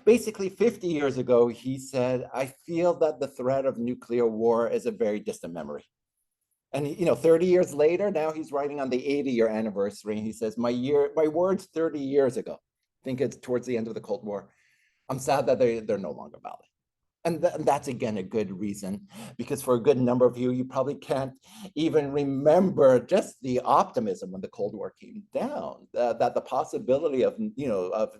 B: basically 50 years ago, he said, I feel that the threat of nuclear war is a very distant memory. And 30 years later, now he's writing on the 80-year anniversary, and he says, my words 30 years ago, I think it's towards the end of the Cold War, I'm sad that they're no longer valid. And that's, again, a good reason, because for a good number of you, you probably can't even remember just the optimism when the Cold War came down, that the possibility of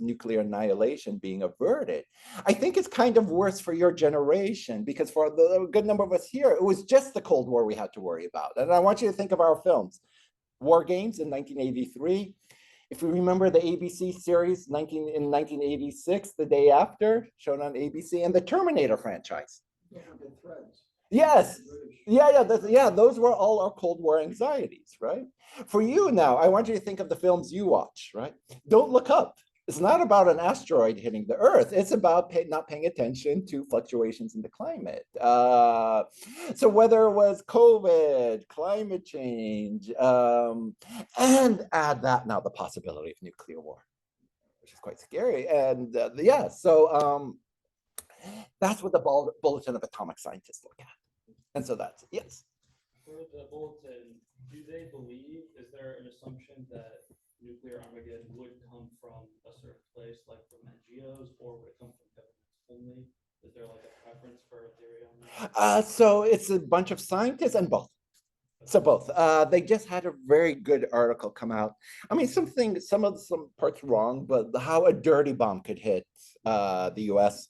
B: nuclear annihilation being averted. I think it's kind of worse for your generation, because for a good number of us here, it was just the Cold War we had to worry about. And I want you to think of our films. War Games in 1983. If you remember the ABC series in 1986, The Day After, shown on ABC, and the Terminator franchise. Yes, yeah, those were all our Cold War anxieties, right? For you now, I want you to think of the films you watch, right? Don't Look Up. It's not about an asteroid hitting the Earth. It's about not paying attention to fluctuations in the climate. So whether it was COVID, climate change, and add that now the possibility of nuclear war, which is quite scary. And so that's what the Bulletin of Atomic Scientists look at. And so that's, yes.
I: For the bulletin, do they believe, is there an assumption that nuclear Armageddon would come from a certain place, like from NGOs, or would it come from governments only? Is there like a preference for a theory on that?
B: So it's a bunch of scientists and both. So both. They just had a very good article come out. I mean, some parts wrong, but how a dirty bomb could hit the US.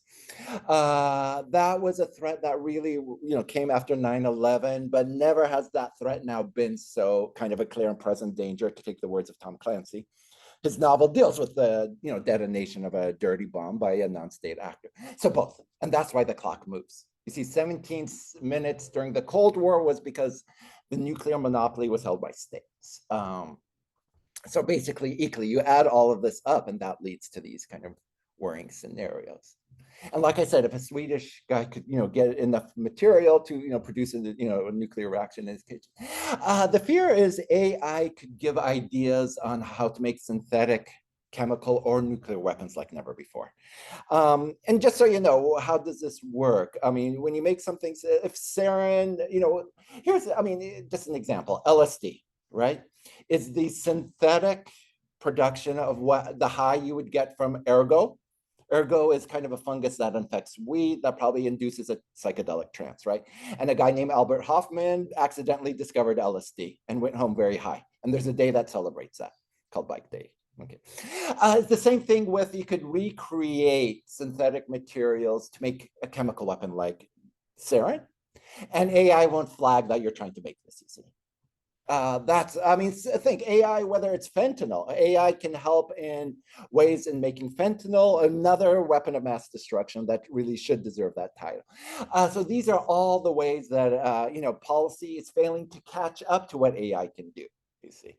B: That was a threat that really, came after 9/11, but never has that threat now been so kind of a clear and present danger, to take the words of Tom Clancy. His novel deals with the, detonation of a dirty bomb by a non-state actor. So both, and that's why the clock moves. You see, 17 minutes during the Cold War was because the nuclear monopoly was held by states. So basically, equally, you add all of this up, and that leads to these kind of worrying scenarios. And like I said, if a Swedish guy could, get enough material to, produce a nuclear reaction in his kitchen, the fear is AI could give ideas on how to make synthetic chemical or nuclear weapons like never before. And just so you know, how does this work? I mean, when you make something, if sarin, just an example, LSD, right? Is the synthetic production of what the high you would get from ergo. Ergo is kind of a fungus that infects wheat that probably induces a psychedelic trance, right? And a guy named Albert Hoffman accidentally discovered LSD and went home very high. And there's a day that celebrates that, called Bike Day. Okay. The same thing with, you could recreate synthetic materials to make a chemical weapon like sarin, and AI won't flag that you're trying to make this, you see. Think AI, whether it's fentanyl, AI can help in ways in making fentanyl another weapon of mass destruction that really should deserve that title. So these are all the ways that, policy is failing to catch up to what AI can do, you see.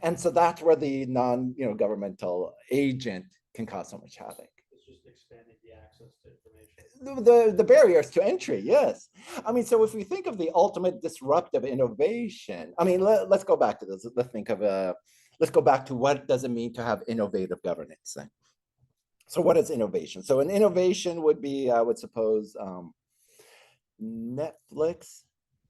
B: And so that's where the governmental agent can cause so much havoc.
I: It's just expanding the access to information.
B: The barriers to entry, yes. So if we think of the ultimate disruptive innovation, let's go back to this. Let's go back to what does it mean to have innovative governance. So what is innovation? So an innovation would be, I would suppose, Netflix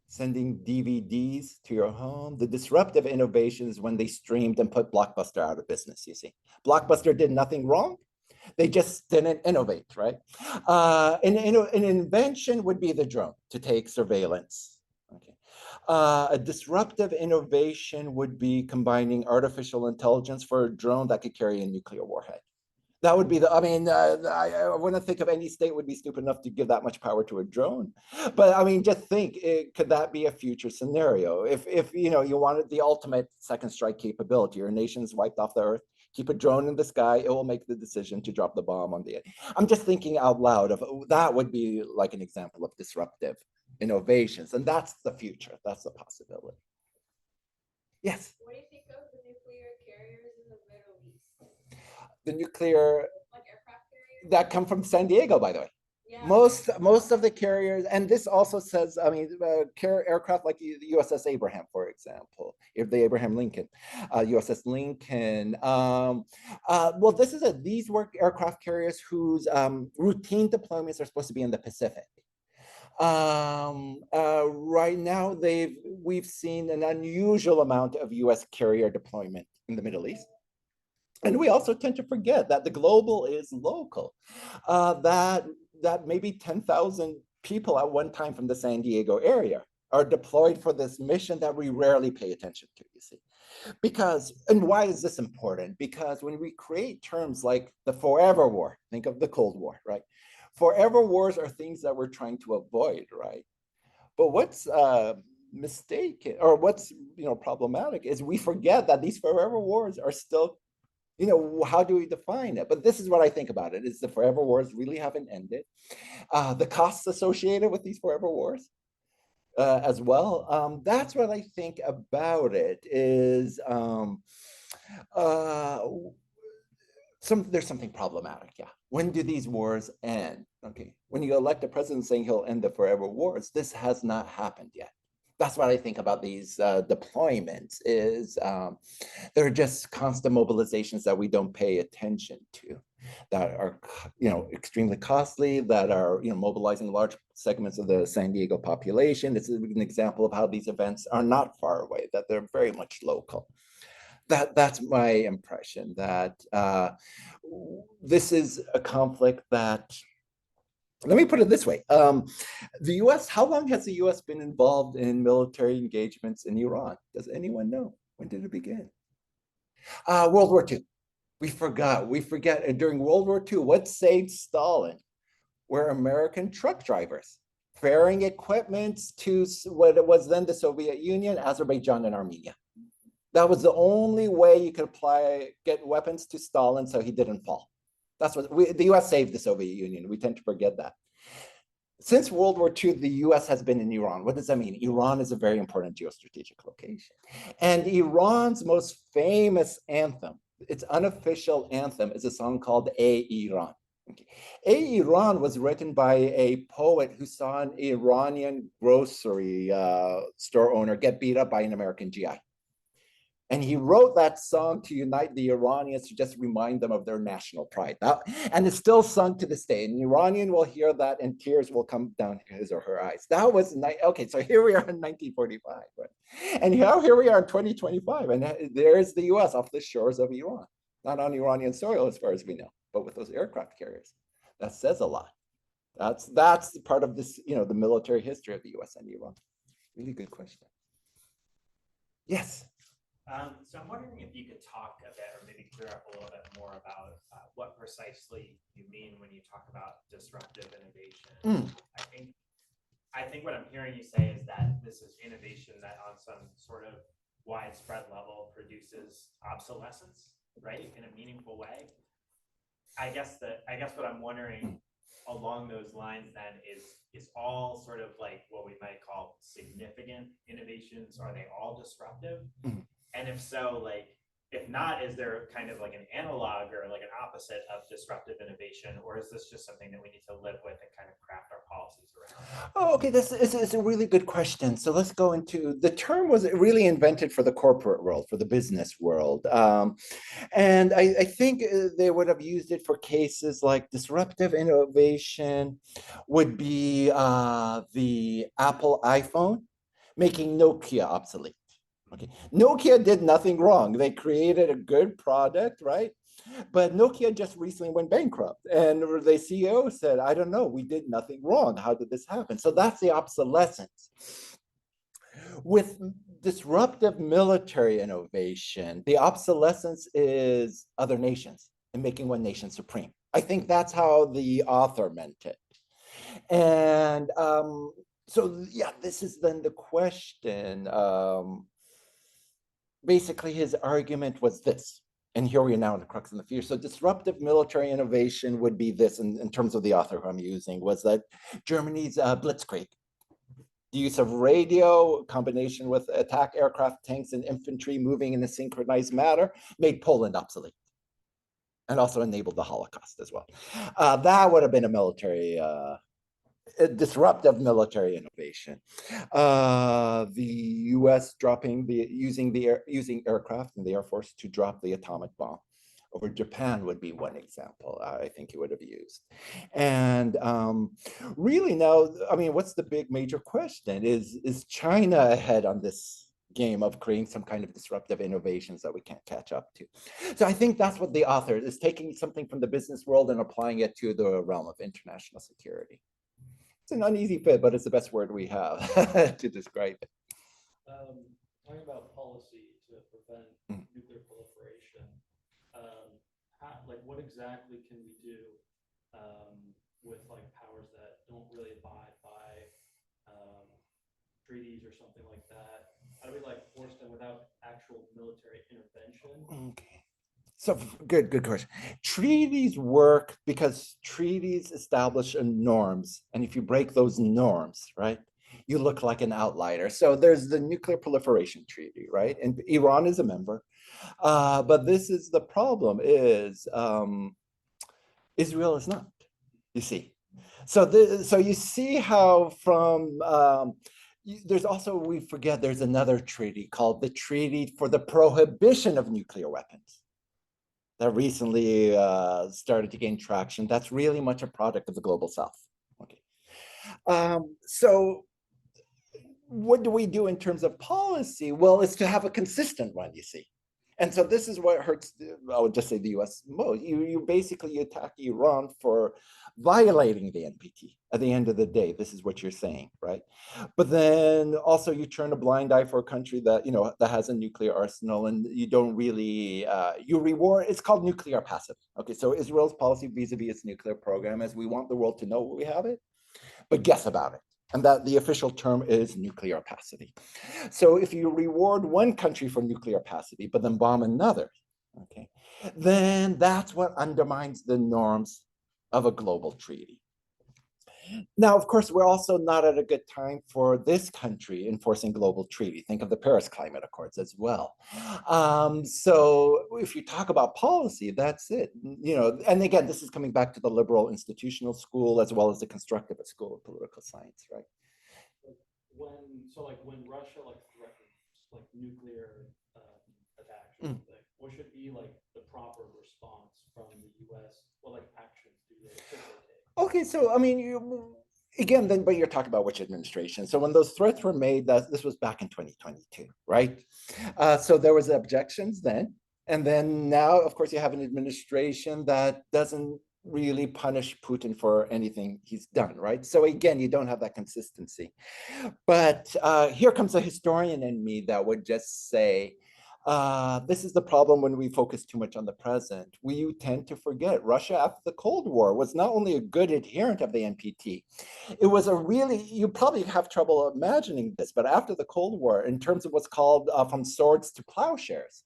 B: sending DVDs to your home. The disruptive innovation is when they streamed and put Blockbuster out of business, you see. Blockbuster did nothing wrong. They just didn't innovate, right? An invention would be the drone to take surveillance. Okay. A disruptive innovation would be combining artificial intelligence for a drone that could carry a nuclear warhead. That would be I wouldn't think of any state would be stupid enough to give that much power to a drone. But just think, could that be a future scenario? If you wanted the ultimate second strike capability, your nation's wiped off the earth, keep a drone in the sky, it will make the decision to drop the bomb on the end. I'm just thinking out loud of that would be like an example of disruptive innovations. And that's the future. That's the possibility. Yes.
J: What do you think of the nuclear carriers in the Middle East?
B: The nuclear
J: Like aircraft carriers?
B: that come from San Diego, by the way.
J: Yeah.
B: Most of the carriers, and this also says, I mean, aircraft like the USS Abraham, for example, if the Abraham Lincoln, USS Lincoln. Well, these were aircraft carriers whose routine deployments are supposed to be in the Pacific. Right now, we've seen an unusual amount of U.S. carrier deployment in the Middle East. And we also tend to forget that the global is local, that maybe 10,000 people at one time from the San Diego area are deployed for this mission that we rarely pay attention to, you see. Because, and why is this important? Because when we create terms like the forever war, think of the Cold War, right? Forever wars are things that we're trying to avoid, right? But what's mistaken, or what's problematic, is we forget that these forever wars are still, how do we define it? But this is what I think about it, is the forever wars really haven't ended. The costs associated with these forever wars as well. That's what I think about it, is there's something problematic, yeah. When do these wars end? Okay, when you elect a president saying he'll end the forever wars, this has not happened yet. That's what I think about these deployments, is they're just constant mobilizations that we don't pay attention to, that are extremely costly, that are mobilizing large segments of the San Diego population. It's an example of how these events are not far away, that they're very much local. That's my impression, that this is a conflict that, let me put it this way. The US, how long has the US been involved in military engagements in Iran? Does anyone know? When did it begin? World War II. We forget during World War II, what saved Stalin were American truck drivers ferrying equipment to what was then the Soviet Union, Azerbaijan, and Armenia. That was the only way you could get weapons to Stalin so he didn't fall. That's what the US saved the Soviet Union. We tend to forget that. Since World War II, the US has been in Iran. What does that mean? Iran is a very important geostrategic location. And Iran's most famous anthem, its unofficial anthem, is a song called A Iran. Okay. A Iran was written by a poet who saw an Iranian grocery store owner get beat up by an American GI. And he wrote that song to unite the Iranians, to just remind them of their national pride. And it's still sung to this day. An Iranian will hear that and tears will come down his or her eyes. That was, okay, so here we are in 1945, right? And here we are in 2025, and there's the US off the shores of Iran. Not on Iranian soil, as far as we know, but with those aircraft carriers. That says a lot. That's part of this, the military history of the US and Iran. Really good question. Yes.
K: So I'm wondering if you could talk a bit, or maybe clear up a little bit more about what precisely you mean when you talk about disruptive innovation. I think what I'm hearing you say is that this is innovation that on some sort of widespread level produces obsolescence, right, in a meaningful way. I guess what I'm wondering along those lines then is all sort of like what we might call significant innovations, are they all disruptive? And if so, like, if not, is there kind of like an analog or like an opposite of disruptive innovation, or is this just something that we need to live with and kind of craft our policies around?
B: Oh, okay, this is a really good question. So let's go into, the term was really invented for the corporate world, for the business world. And I think they would have used it for cases like disruptive innovation would be the Apple iPhone making Nokia obsolete. Okay, Nokia did nothing wrong. They created a good product, right? But Nokia just recently went bankrupt, and the CEO said, I don't know, we did nothing wrong. How did this happen? So that's the obsolescence. With disruptive military innovation, the obsolescence is other nations and making one nation supreme. I think that's how the author meant it. And so, yeah, this is then the question. Basically, his argument was this, and here we are now in the crux of the future. So disruptive military innovation would be this, in terms of the author who I'm using, was that Germany's Blitzkrieg, the use of radio, combination with attack aircraft, tanks, and infantry moving in a synchronized manner, made Poland obsolete. and also enabled the Holocaust as well. That would have been a military, a disruptive military innovation. The U.S. using aircraft and the Air Force to drop the atomic bomb over Japan would be one example I think he would have used. And really now, I mean, what's the big major question? Is China ahead on this game of creating some kind of disruptive innovations that we can't catch up to? So I think that's what the author is taking something from the business world and applying it to the realm of international security. It's an uneasy fit, but it's the best word we have to describe it.
I: Talking about policy to prevent nuclear proliferation, like what exactly can we do with like powers that don't really abide by treaties or something like that? How do we like force them without actual military intervention?
B: Okay. So good question. Treaties work because treaties establish norms, and if you break those norms, right, you look like an outlier. So there's the Nuclear Proliferation Treaty, right, and Iran is a member, but this is the problem: is Israel is not. You see, so you see how from there's also, we forget, there's another treaty called the Treaty for the Prohibition of Nuclear Weapons that recently started to gain traction. That's really much a product of the global South. Okay. So what do we do in terms of policy? Well, it's to have a consistent one, you see. And so this is what hurts, I would just say the US most. You basically attack Iran for violating the NPT. At the end of the day, this is what you're saying, right? But then also you turn a blind eye for a country that, you know, that has a nuclear arsenal, and you don't really, you reward, it's called nuclear passive. Okay, so Israel's policy vis-a-vis its nuclear program is we want the world to know we have it, but guess about it. And that the official term is nuclear opacity. So if you reward one country for nuclear opacity, but then bomb another, okay, then that's what undermines the norms of a global treaty. Now, of course, we're also not at a good time for this country enforcing global treaty. Think of the Paris Climate Accords as well. So if you talk about policy, that's it. You know, and again, this is coming back to the liberal institutional school as well as the constructivist school of political science, right?
I: When Russia like threatens like nuclear attacks or something, what should be like the proper response from the U.S.? What like actions should they take?
B: Okay, so I mean, again, then, but you're talking about which administration. So when those threats were made, this was back in 2022, right? So there was objections then, and then now, of course, you have an administration that doesn't really punish Putin for anything he's done, right? So again, you don't have that consistency. But here comes a historian in me that would just say, this is the problem when we focus too much on the present. We tend to forget Russia after the Cold War was not only a good adherent of the NPT, it was a really, you probably have trouble imagining this, but after the Cold War, in terms of what's called from swords to plowshares,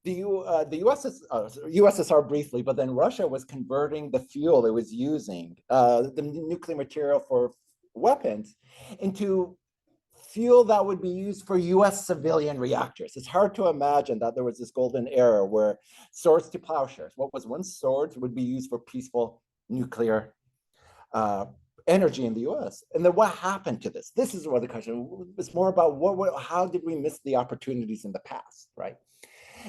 B: the USSR briefly, but then Russia was converting the fuel it was using, the nuclear material for weapons, into fuel that would be used for US civilian reactors. It's hard to imagine that there was this golden era where swords to plowshares, what was once swords, would be used for peaceful nuclear energy in the US. And then what happened to this? This is what the question, it's more about how did we miss the opportunities in the past, right?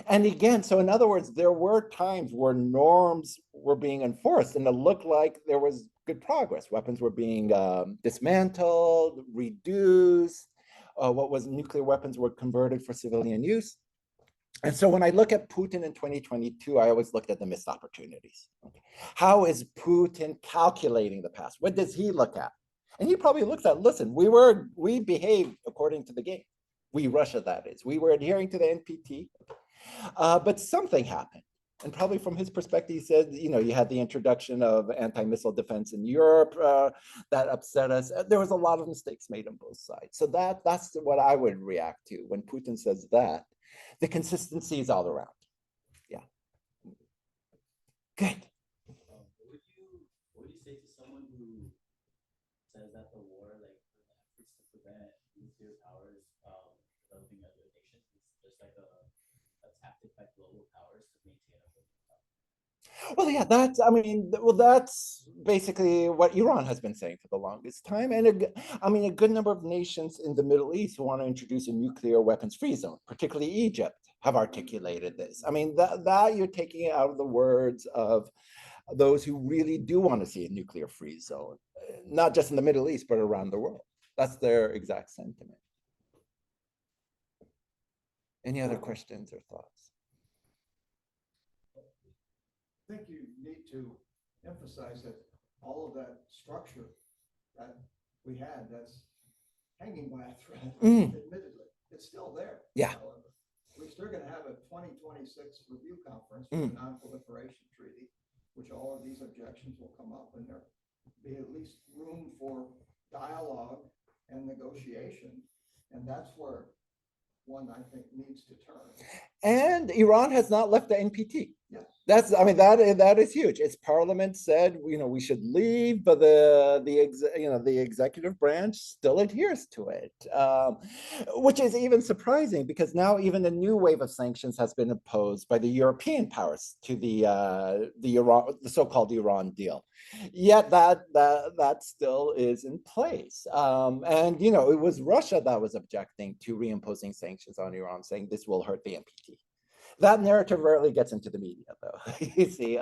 B: And again, so in other words, there were times where norms were being enforced and it looked like there was good progress. Weapons were being dismantled, reduced. Nuclear weapons were converted for civilian use. And so when I look at Putin in 2022, I always looked at the missed opportunities. Okay. How is Putin calculating the past? What does he look at? And he probably looks at, listen, we behaved according to the game. We, Russia, that is. We were adhering to the NPT. But something happened. And probably from his perspective, he said, you know, you had the introduction of anti-missile defense in Europe that upset us. There was a lot of mistakes made on both sides. So that's what I would react to when Putin says that. The consistency is all around. Yeah. Good.
C: What would you say to someone who says that the war, like efforts to prevent nuclear powers developing other nations, is just like a tactic by global powers to maintain a global power?
B: Well, yeah, that's, I mean, well, that's basically what Iran has been saying for the longest time. And I mean, a good number of nations in the Middle East who want to introduce a nuclear weapons free zone, particularly Egypt, have articulated this. I mean, that you're taking it out of the words of those who really do want to see a nuclear free zone, not just in the Middle East, but around the world. That's their exact sentiment. Any other questions or thoughts?
L: I think you need to emphasize that all of that structure that we had that's hanging by a thread, admittedly, it's still there.
B: Yeah.
L: However, they're going to have a 2026 review conference for the non-proliferation treaty, which all of these objections will come up, and there be at least room for dialogue and negotiation, and that's where one, I think, needs to turn.
B: And Iran has not left the NPT.
L: Yes.
B: That's, I mean, that is huge. Its parliament said, you know, we should leave, but the executive branch still adheres to it, which is even surprising because now even a new wave of sanctions has been imposed by the European powers to the so-called Iran deal. Yet that still is in place. And you know, it was Russia that was objecting to reimposing sanctions on Iran, saying this will hurt the NPT. That narrative rarely gets into the media, though. You see,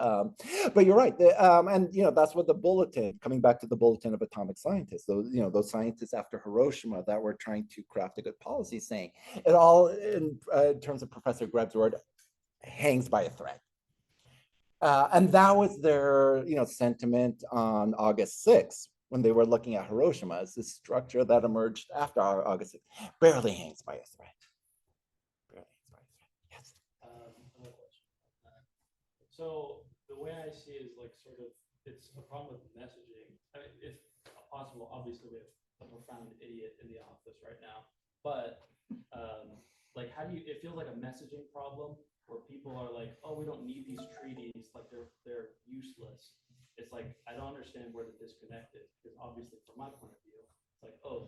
B: but you're right. And you know, that's what the bulletin. Coming back to the bulletin of atomic scientists, those scientists after Hiroshima that were trying to craft a good policy, saying it all in terms of Professor Greb's word, hangs by a thread. And that was their, sentiment on August 6th when they were looking at Hiroshima as this structure that emerged after August 6th, barely hangs by a thread.
I: Another question. So the way I see it is like sort of, it's a problem with messaging. I mean, if possible, obviously we have a profound idiot in the office right now, but like how do you, it feels like a messaging problem where people are like, oh, we don't need these treaties, like they're useless. It's like, I don't understand where the disconnect is, because obviously from my point of view, it's like, oh,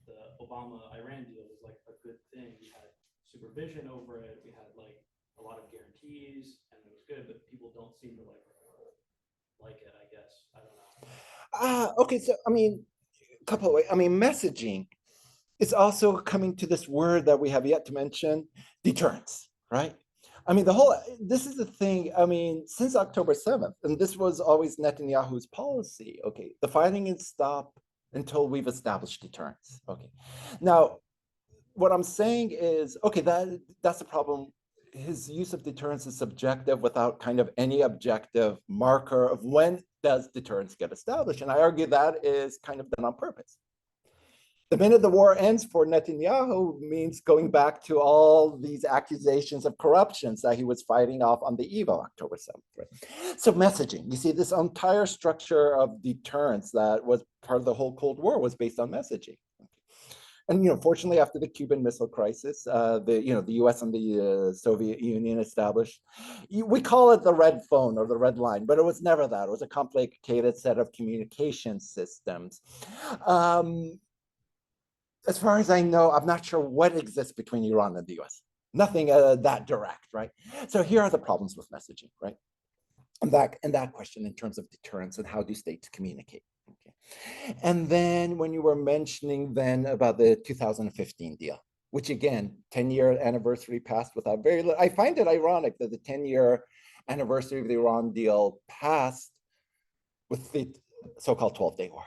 I: the Obama-Iran deal was like a good thing. We had supervision over it. We had like a lot of guarantees and it was good, but people don't seem to like it, I guess. I don't know.
B: Okay, so I mean, a couple of ways. I mean, messaging is also coming to this word that we have yet to mention, deterrence, right? I mean, this is the thing, I mean, since October 7th, and this was always Netanyahu's policy, okay, the fighting is stopped until we've established deterrence, okay. Now, what I'm saying is, okay, that's the problem. His use of deterrence is subjective without kind of any objective marker of when does deterrence get established. And I argue that is kind of done on purpose. The minute the war ends for Netanyahu means going back to all these accusations of corruptions that he was fighting off on the eve of October 7th. Right? So messaging, you see, this entire structure of deterrence that was part of the whole Cold War was based on messaging. And fortunately, after the Cuban Missile Crisis, the U.S. and the Soviet Union established, we call it the red phone or the red line, but it was never that. It was a complicated set of communication systems. As far as I know, I'm not sure what exists between Iran and the U.S. Nothing that direct, right? So here are the problems with messaging, right? And that question in terms of deterrence and how do states communicate. Okay. And then when you were mentioning then about the 2015 deal, which again, 10-year anniversary passed without very little. I find it ironic that the 10-year anniversary of the Iran deal passed with the so-called 12-day war.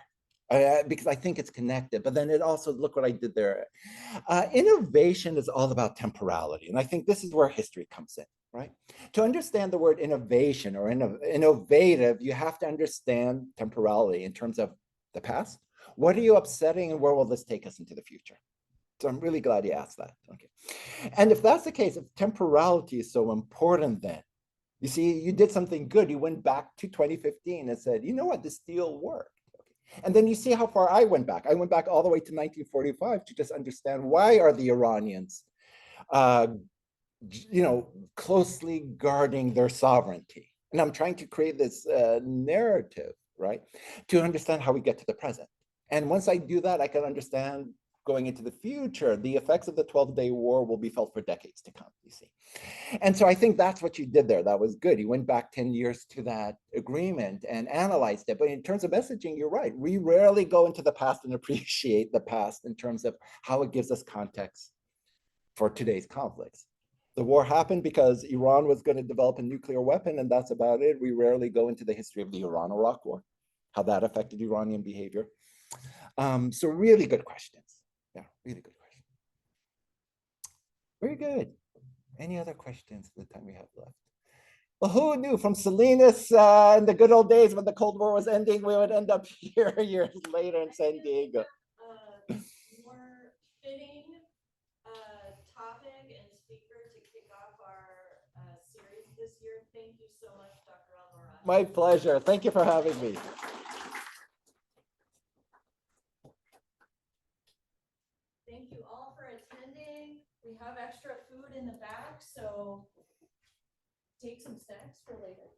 B: Because I think it's connected, but then it also, look what I did there. Innovation is all about temporality. And I think this is where history comes in, right? To understand the word innovation or innovative, you have to understand temporality in terms of the past. What are you upsetting and where will this take us into the future? So I'm really glad you asked that. Okay. And if that's the case, if temporality is so important then, you see, you did something good. You went back to 2015 and said, you know what, this deal worked. And then you see how far I went back. I went back all the way to 1945 to just understand why are the Iranians, closely guarding their sovereignty. And I'm trying to create this narrative, right, to understand how we get to the present. And once I do that, I can understand going into the future, the effects of the 12-day war will be felt for decades to come, you see. And so I think that's what you did there. That was good. You went back 10 years to that agreement and analyzed it. But in terms of messaging, you're right. We rarely go into the past and appreciate the past in terms of how it gives us context for today's conflicts. The war happened because Iran was going to develop a nuclear weapon, and that's about it. We rarely go into the history of the Iran-Iraq War, how that affected Iranian behavior. So really good questions. Yeah, really good questions. Very good. Any other questions for the time we have left? Well, who knew from Salinas in the good old days when the Cold War was ending, we would end up here years later in San Diego.
A: More fitting topic and speaker to kick off our series this year. Thank you so much, Dr. Al-Marashi.
B: My pleasure. Thank you for having me.
A: Thank you all for attending. We have extra food in the back, so take some snacks for later.